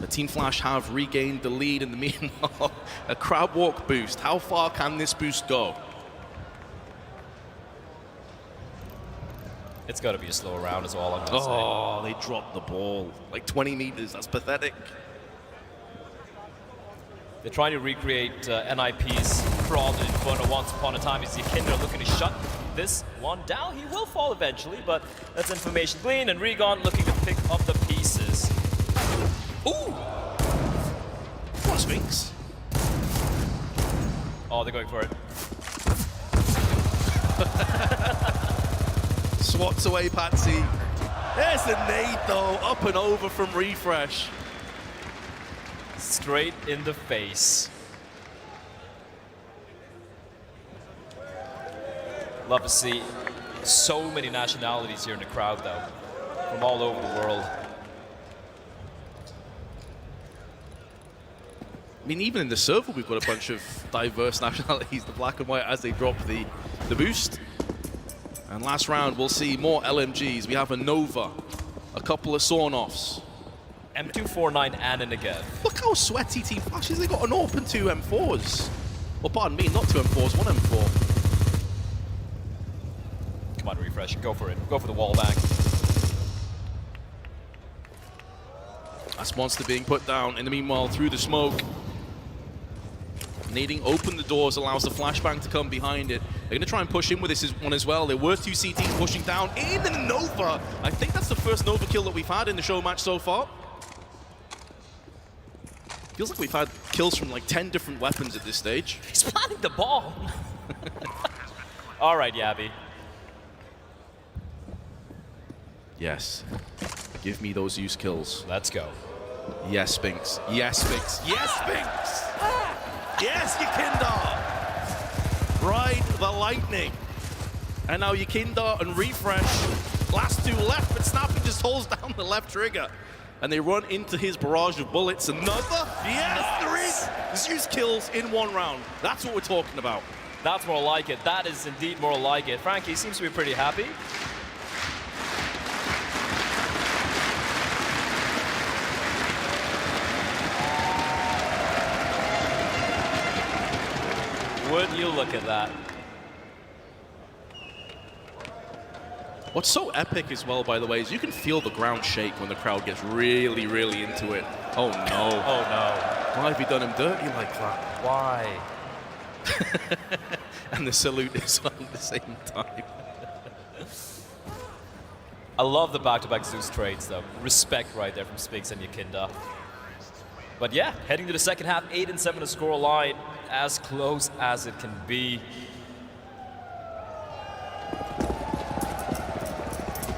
The Team Flash have regained the lead in the meanwhile. A crab walk boost. How far can this boost go? It's got to be a slow round is all I'm going to say. Oh, they dropped the ball. Like 20 meters, that's pathetic. They're trying to recreate NIP's fraud in Inferno once upon a time. Is Yikinda looking to shut this one down? He will fall eventually, but that's information gleaned, and Regon looking to pick up the pieces. Ooh! What a Sphinx. Oh, they're going for it. Swats away Patsy. There's the nade though, up and over from Refresh. Straight in the face. Love to see so many nationalities here in the crowd though, from all over the world. I mean, even in the server, we've got a bunch of diverse nationalities, the black and white, as they drop the boost. And last round, we'll see more LMGs. We have a Nova, a couple of Sawn-offs. M249 and an again. Look how sweaty Team Flash is. They got an open 2 M4s. Well, pardon me, not 2 M4s, 1 M4. Come on, Refresh, go for it. Go for the wall bang. That's Monster being put down. In the meanwhile, through the smoke, needing open the doors allows the flashbang to come behind it. They're going to try and push in with this one as well. There were 2 CTs pushing down in the Nova. I think that's the first Nova kill that we've had in the show match so far. Feels like we've had kills from like 10 different weapons at this stage. He's planting the ball. All right, Yabby. Yes. Give me those use kills. Let's go. Yes, Sphinx. Yes, Sphinx. Yes, Sphinx! Yes, Yikinda! Ride the lightning. And now Yikinda and Refresh. Last 2 left, but Snappy just holds down the left trigger. And they run into his barrage of bullets. Another? Yes, there is! Zeus kills in 1 round. That's what we're talking about. That's more like it. That is indeed more like it. Frankie seems to be pretty happy. Would you look at that? What's so epic as well, by the way, is you can feel the ground shake when the crowd gets really, really into it. Oh no. Oh no. Why have you done him dirty like that? Why? And the salute is on at the same time. I love the back-to-back Zeus trades though. Respect right there from Sphinx and Yikinda. But yeah, heading to the second half, 8-7 to score line, as close as it can be.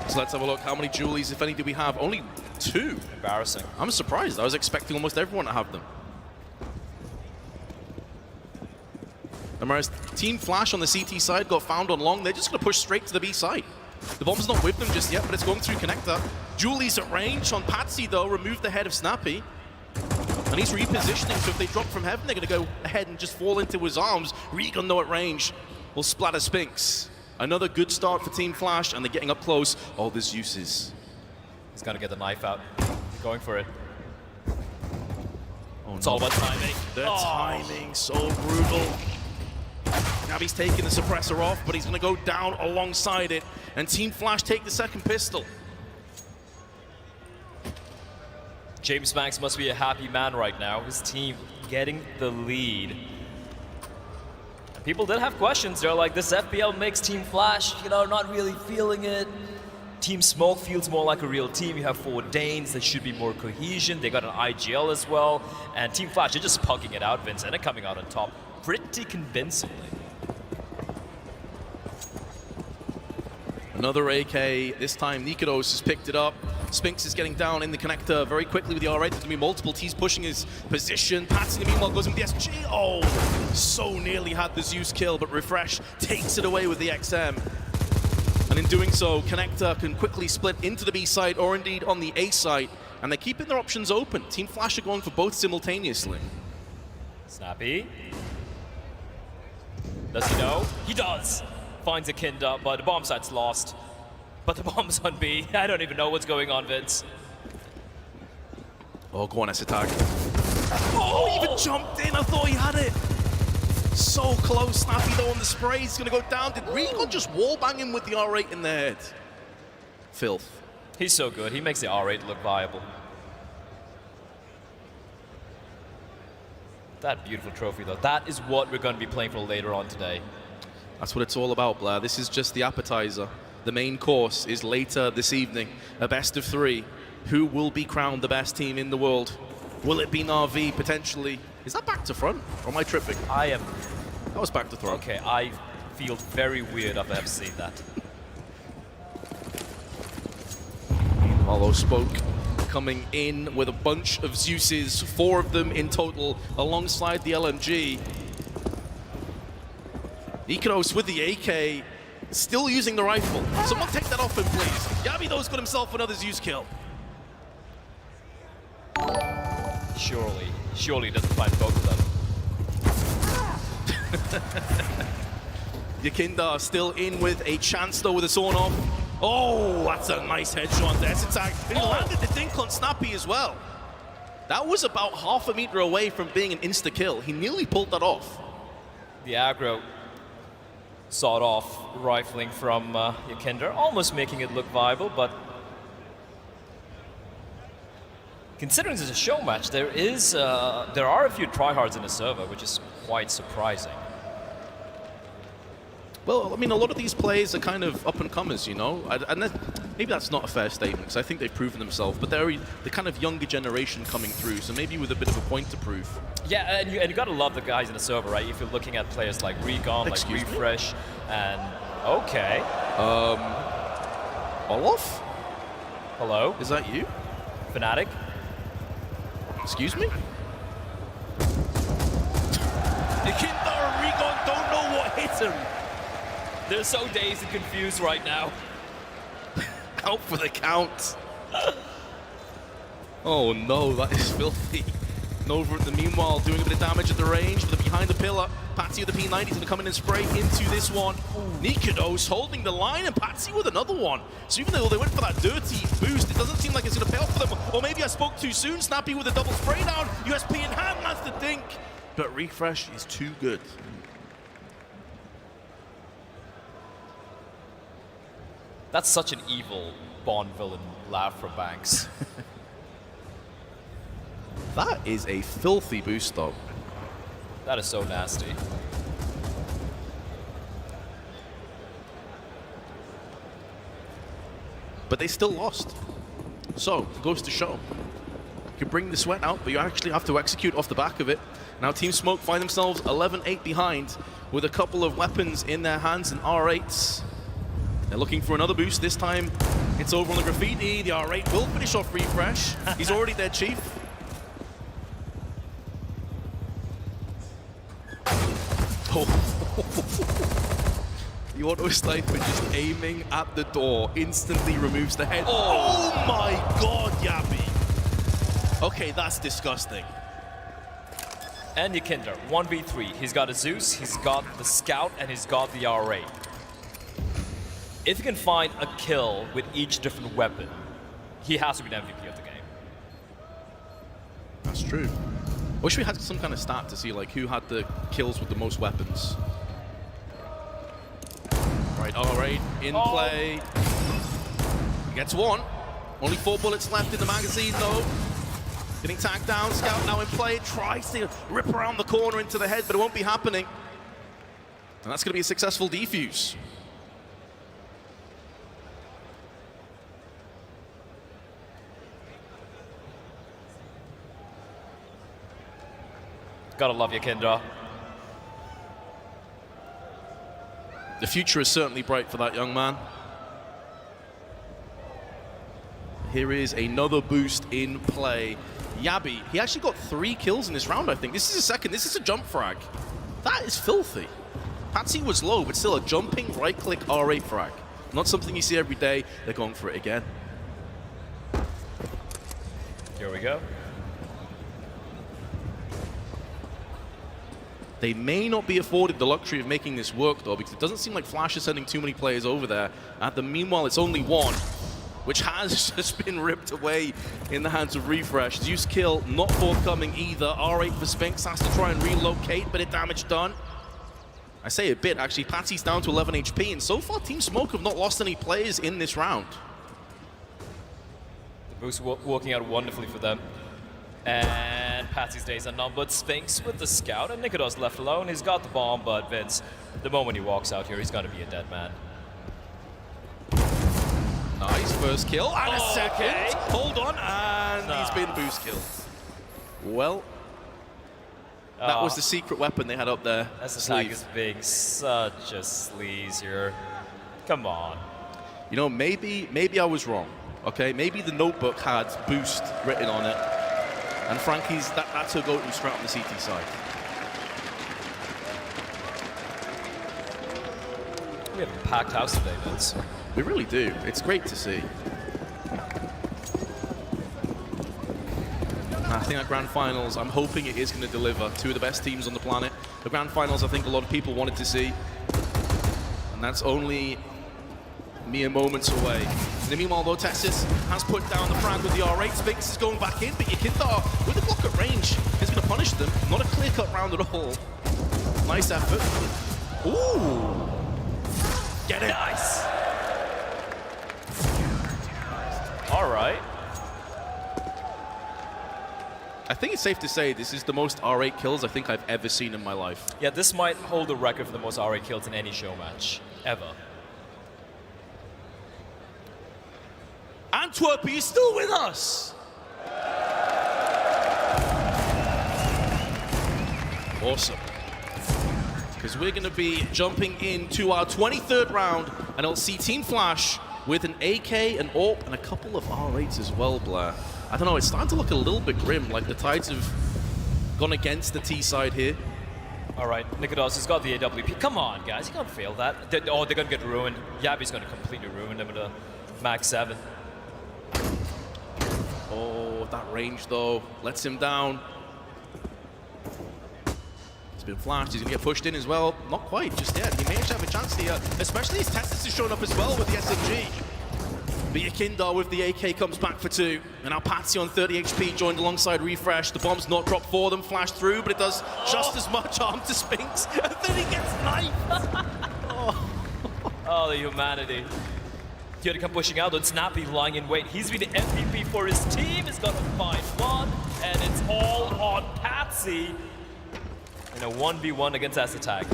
So let's have a look. How many Julies, if any, do we have? Only 2. Embarrassing. I'm surprised. I was expecting almost everyone to have them. And whereas Team Flash on the CT side got found on long, they're just going to push straight to the B side. The bomb's not with them just yet, but it's going through connector. Julie's at range on Patsy, though, removed the head of Snappy. And he's repositioning, so if they drop from heaven, they're going to go ahead and just fall into his arms. Regan, though, at range, will splatter Sphinx. Another good start for Team Flash, and they're getting up close. Oh, there's uses. He's got to get the knife out. Going for it. Oh, it's all about timing. The timing, so brutal. Now he's taking the suppressor off, but he's going to go down alongside it. And Team Flash take the second pistol. James Banks must be a happy man right now. His team getting the lead. And people did have questions. They're like, this FPL makes Team Flash, you know, not really feeling it. Team Smoke feels more like a real team. You have 4 Danes, there should be more cohesion. They got an IGL as well. And Team Flash, they're just pucking it out, Vincere, and coming out on top pretty convincingly. Another AK, this time Nikados has picked it up. Sphinx is getting down in the connector very quickly with the R8. There's going to be multiple T's pushing his position. Patsy, in the meanwhile, goes in with the SG. Oh, so nearly had the Zeus kill, but Refresh takes it away with the XM. And in doing so, connector can quickly split into the B side or indeed on the A side. And they're keeping their options open. Team Flash are going for both simultaneously. Snappy. Does he know? He does. Finds a Kinda, but the bomb site's lost. But the bomb's on B. I don't even know what's going on, Vince. Oh, go on, Esatag. Oh, he even jumped in. I thought he had it. So close. Snappy, though, on the spray. He's going to go down. Did Regan just wallbang him with the R8 in the head? filth. He's so good. He makes the R8 look viable. That beautiful trophy, though. That is what we're going to be playing for later on today. That's what it's all about, Blair. This is just the appetizer. The main course is later this evening, a best of 3. Who will be crowned the best team in the world? Will it be Navi, potentially? Is that back to front, or am I tripping? I am... That was back to front. Okay, I feel very weird after I've seen that. Hollow Spoke coming in with a bunch of Zeuses, 4 of them in total, alongside the LMG. Ikaros with the AK, still using the rifle. Someone take that off him, please. Yabi, though, has got himself another Zeus kill. Surely doesn't find both of them. Yakinda still in with a chance, though, with a sawn off. Oh, that's a nice headshot there. Attack. And he landed the dink on Snappy as well. That was about half a meter away from being an insta-kill. He nearly pulled that off. The aggro sawed-off rifling from Yakinda, almost making it look viable, but considering this is a show match, there are a few tryhards in the server, which is quite surprising. Well, I mean, a lot of these players are kind of up-and-comers, you know? And maybe that's not a fair statement, because I think they've proven themselves, but they're the kind of younger generation coming through, so maybe with a bit of a point to prove. Yeah, and you gotta love the guys in the server, right? If you're looking at players like Recon, like Refresh, and... Okay. Olaf? Hello? Is that you? Fnatic? Excuse me? Yakinda and Recon don't know what hit him. They're so dazed and confused right now. Out for the count. Oh no, that is filthy. Nova in the meanwhile doing a bit of damage at the range, but behind the pillar. Patsy with the P90 is going to come in and spray into this one. Nikados holding the line, and Patsy with another one. So even though they went for that dirty boost, it doesn't seem like it's going to pay off for them. Or maybe I spoke too soon. Snappy with a double spray down. USP in hand, that's the dink. But Refresh is too good. That's such an evil Bond villain laugh from Banks. That is a filthy boost, though. That is so nasty. But they still lost. So, it goes to show. You can bring the sweat out, but you actually have to execute off the back of it. Now Team Smoke find themselves 11-8 behind with a couple of weapons in their hands and R8s. They're looking for another boost. This time, it's over on the graffiti. The R8 will finish off Refresh. He's already their chief. Oh. The auto sniper just aiming at the door instantly removes the head. Oh my god, Yabi. Okay, that's disgusting. And Yakinda, 1v3. He's got a Zeus, he's got the Scout, and he's got the R8. If he can find a kill with each different weapon, he has to be the MVP of the game. That's true. I wish we had some kind of stat to see like who had the kills with the most weapons. Right, R8 in play. He gets one. Only 4 bullets left in the magazine though. Getting tagged down, Scout now in play. Tries to rip around the corner into the head, but it won't be happening. And that's going to be a successful defuse. Gotta love Yakinda. The future is certainly bright for that young man. Here is another boost in play. Yabi, he actually got 3 kills in this round, I think. This is a second, this is a jump frag. That is filthy. Patsy was low, but still a jumping right-click R8 frag. Not something you see every day. They're going for it again. Here we go. They may not be afforded the luxury of making this work, though, because it doesn't seem like Flash is sending too many players over there. At the meanwhile, it's only one, which has just been ripped away in the hands of Refresh. Zeus kill not forthcoming either. R8 for Spinks has to try and relocate, bit of damage done. I say a bit, actually. Patsy's down to 11 HP, and so far Team Smoke have not lost any players in this round. Moves working out wonderfully for them. And Patsy's days are numbered. Sphinx with the scout, and Nikodos left alone. He's got the bomb, but Vince, the moment he walks out here, he's going to be a dead man. Nice first kill, and a second. Okay. Hold on, and he's been boost killed. Well, that was the secret weapon they had up there. That's the is being such a sleaze here. Come on. You know, maybe I was wrong. Okay, maybe the notebook had boost written on it, and Frankie's that's her go-to strat on the CT side. We have a packed house today, Vince. We really do. It's great to see. I think that Grand Finals, I'm hoping it is going to deliver. Two of the best teams on the planet. The Grand Finals, I think a lot of people wanted to see. And that's only mere moments away. In the meanwhile, though, Tessis has put down the frag with the R8. Sphinx is going back in, but Yakindar, with the block at range, is going to punish them. Not a clear-cut round at all. Nice effort. Ooh! Get it! Nice! All right. I think it's safe to say this is the most R8 kills I think I've ever seen in my life. Yeah, this might hold the record for the most R8 kills in any show match, ever. Antwerp, are you still with us? Awesome. Because we're going to be jumping into our 23rd round, and it'll see Team Flash with an AK, an AWP, and a couple of R8s as well, Blair. I don't know, it's starting to look a little bit grim, like the tides have gone against the T side here. All right, Nikodos has got the AWP. Come on, guys, you can't fail that. They're going to get ruined. Yabi's going to completely ruin them with a Max 7. Oh, that range, though, lets him down. He's been flashed, he's going to get pushed in as well. Not quite, just yet. He may actually have a chance here, especially as Testis is showing up as well with the SMG. But Yakindar with the AK comes back for 2. And now Patsy on 30 HP joined alongside Refresh. The bomb's not dropped for them, flashed through, but it does just as much harm to Sphinx. And then he gets knifed. Oh, the humanity. Here to come pushing out, and Snappy lying in wait. He's been the MVP for his team. He's got to find one, and it's all on Patsy. In a 1v1 against S-Attack.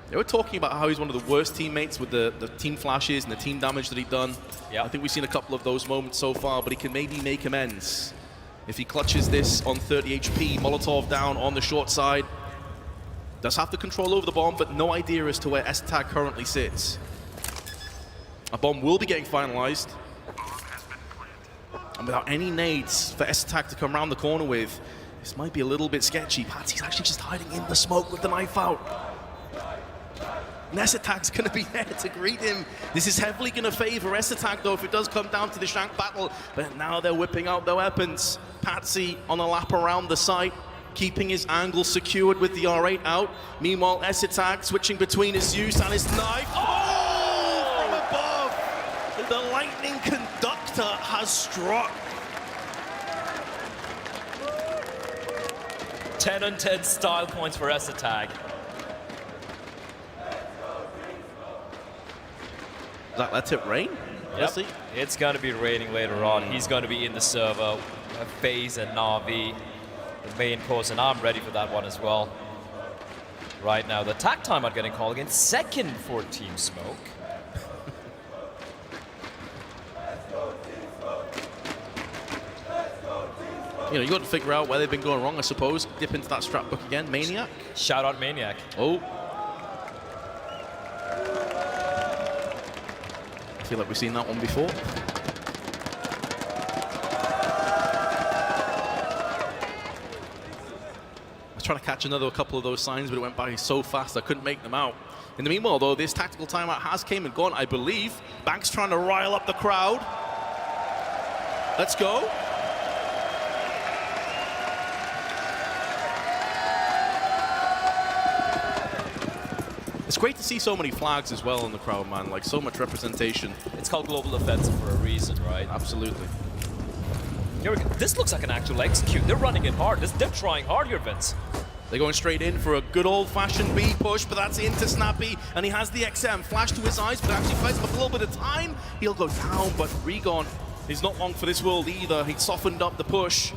They were talking about how he's one of the worst teammates with the team flashes and the team damage that he'd done. Yep. I think we've seen a couple of those moments so far, but he can maybe make amends. If he clutches this on 30 HP, Molotov down on the short side. Does have the control over the bomb, but no idea as to where S-Tag currently sits. A bomb will be getting finalized. And without any nades for S-Tag to come around the corner with, this might be a little bit sketchy. Patsy's actually just hiding in the smoke with the knife out. S-Attack's going to be there to greet him. This is heavily going to favor S-Attack, though, if it does come down to the shank battle. But now they're whipping out their weapons. Patsy on a lap around the site, keeping his angle secured with the R8 out. Meanwhile, S-Attack switching between his use and his knife. Oh! From above! The lightning conductor has struck. 10 on 10 style points for S-Attack. Let it rain? Yep. It's going to be raining later on. He's going to be in the server. FaZe and Navi, the main course, and I'm ready for that one as well. Right now, the attack time are getting called again. Second for Team Smoke. You know, you got to figure out where they've been going wrong, I suppose. Dip into that strat book again. Maniac. Shout out Maniac. Oh. I feel like we've seen that one before. I was trying to catch a couple of those signs, but it went by so fast I couldn't make them out. In the meanwhile, though, this tactical timeout has came and gone, I believe. Banks trying to rile up the crowd. Let's go. It's great to see so many flags as well in the crowd, man. Like, so much representation. It's called Global Offensive for a reason, right? Absolutely. This looks like an actual execute. They're running it hard. They're trying hard here, Vince. They're going straight in for a good old-fashioned B push, but that's into Snappy, and he has the XM. Flash to his eyes, but actually fights with a little bit of time. He'll go down, but Regon is not long for this world either. He softened up the push.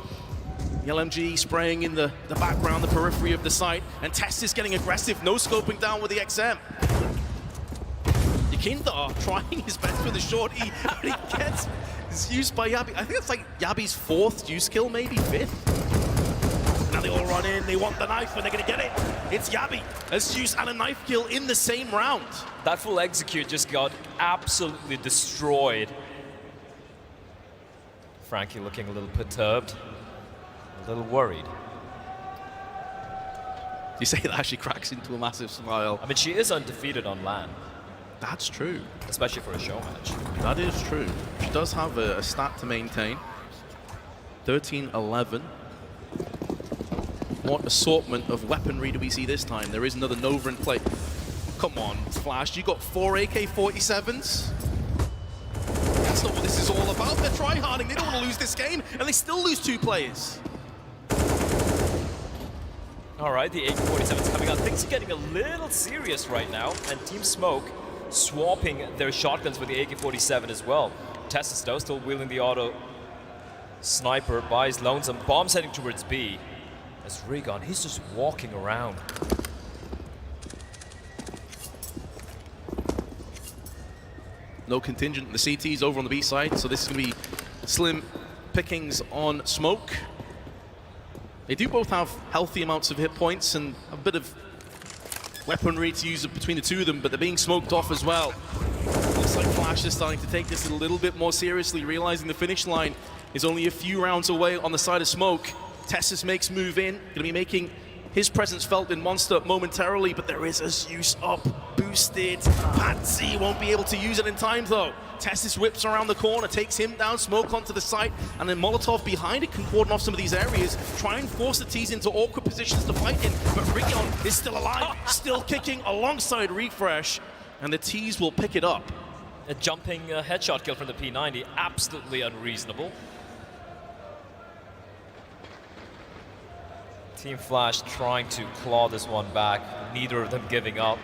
The LMG spraying in the background, the periphery of the site, and Test is getting aggressive, no scoping down with the XM. Yakinda trying his best with the shorty, but he gets used by Yabi. I think it's like Yabi's 4th use kill, maybe 5th. Now they all run in, they want the knife, and they're gonna get it. It's Yabi, a Zeus and a knife kill in the same round. That full execute just got absolutely destroyed. Frankie looking a little perturbed, a little worried. You say that, she cracks into a massive smile. I mean, she is undefeated on LAN. That's true. Especially for a show match. That is true. She does have a stat to maintain. 13-11. What assortment of weaponry do we see this time? There is another Nova in play. Come on, Flash, you got 4 AK-47s? That's not what this is all about. They're tryharding. They don't want to lose this game, and they still lose 2 players. All right, the AK-47's coming out. Things are getting a little serious right now, and Team Smoke swapping their shotguns with the AK-47 as well. Tessus, though, still wielding the auto sniper, buys Lonesome. Bombs heading towards B. As Regon, he's just walking around. No contingent. The CT's over on the B side, so this is going to be slim pickings on Smoke. They do both have healthy amounts of hit points and a bit of weaponry to use between the two of them, but they're being smoked off as well. Looks like Flash is starting to take this a little bit more seriously, realizing the finish line is only a few rounds away on the side of Smoke. Tessus makes move in, going to be making his presence felt in Monster momentarily, but there is a Zeus up, boosted. FaZe won't be able to use it in time though. Tessus whips around the corner, takes him down, Smoke onto the site, and then Molotov behind it can cordon off some of these areas, try and force the T's into awkward positions to fight in, but Rigon is still alive, still kicking alongside Refresh, and the T's will pick it up. A jumping headshot kill from the P90, absolutely unreasonable. Team Flash trying to claw this one back, neither of them giving up.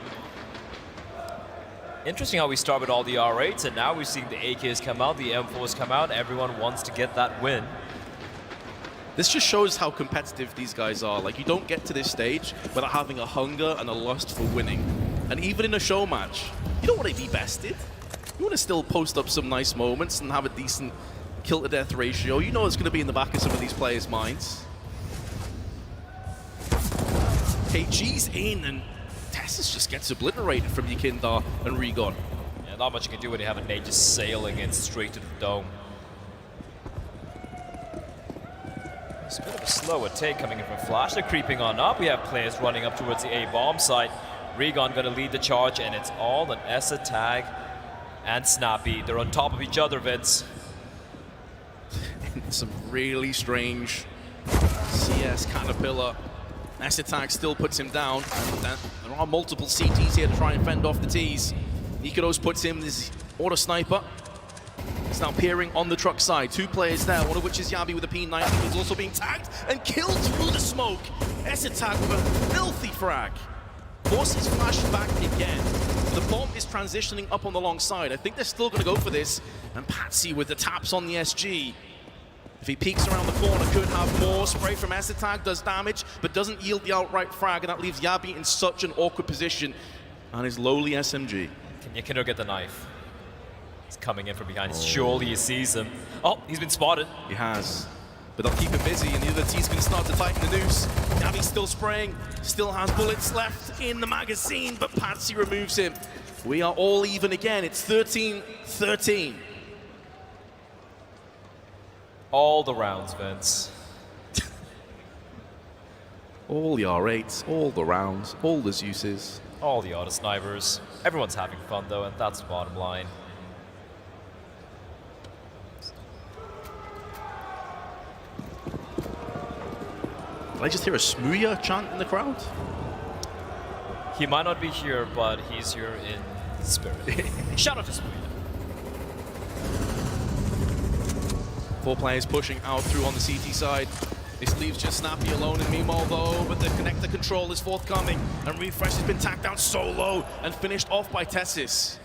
Interesting how we start with all the R8s, and now we're seeing the AKs come out, the M4s come out, everyone wants to get that win. This just shows how competitive these guys are. Like, you don't get to this stage without having a hunger and a lust for winning. And even in a show match, you don't want to be bested. You want to still post up some nice moments and have a decent kill-to-death ratio. You know it's going to be in the back of some of these players' minds. KG's in, and Tessus just gets obliterated from Yakinda and Regon. Yeah, not much you can do when you have a nade just sailing in straight to the dome. It's a bit of a slower take coming in from Flash. They're creeping on up. We have players running up towards the A-bomb site. Regon going to lead the charge, and it's all an ENCE tag and Snappy. They're on top of each other, Vince. Some really strange CS Caterpillar. ENCE tag still puts him down, and there are multiple CTs here to try and fend off the Ts. Nikodos puts him his auto sniper. He's now peering on the truck side. 2 players there, one of which is Yabi with a P90. He's also being tagged and killed through the smoke. ENCE tag with a filthy frag. Forces Flash back again. The bomb is transitioning up on the long side. I think they're still going to go for this. And Patsy with the taps on the SG. If he peeks around the corner, could have more. Spray from ENCE tag does damage, but doesn't yield the outright frag, and that leaves Yabi in such an awkward position on his lowly SMG. Can Yakinda get the knife? He's coming in from behind. Surely he sees him. Oh, he's been spotted. He has. But they'll keep him busy, and the other T's can start to tighten the noose. Yabi's still spraying, still has bullets left in the magazine, but Patsy removes him. We are all even again. It's 13-13. All the rounds, Vince. All the R8s, all the rounds, all the Zeuses. All the auto snipers. Everyone's having fun though, and that's the bottom line. Did I just hear a Smooya chant in the crowd? He might not be here, but he's here in spirit. Shout out to Smooya. 4 players pushing out through on the CT side. This leaves just Snappy alone in Meemaw though, but the connector control is forthcoming, and Refresh has been tacked down so low and finished off by Tessus.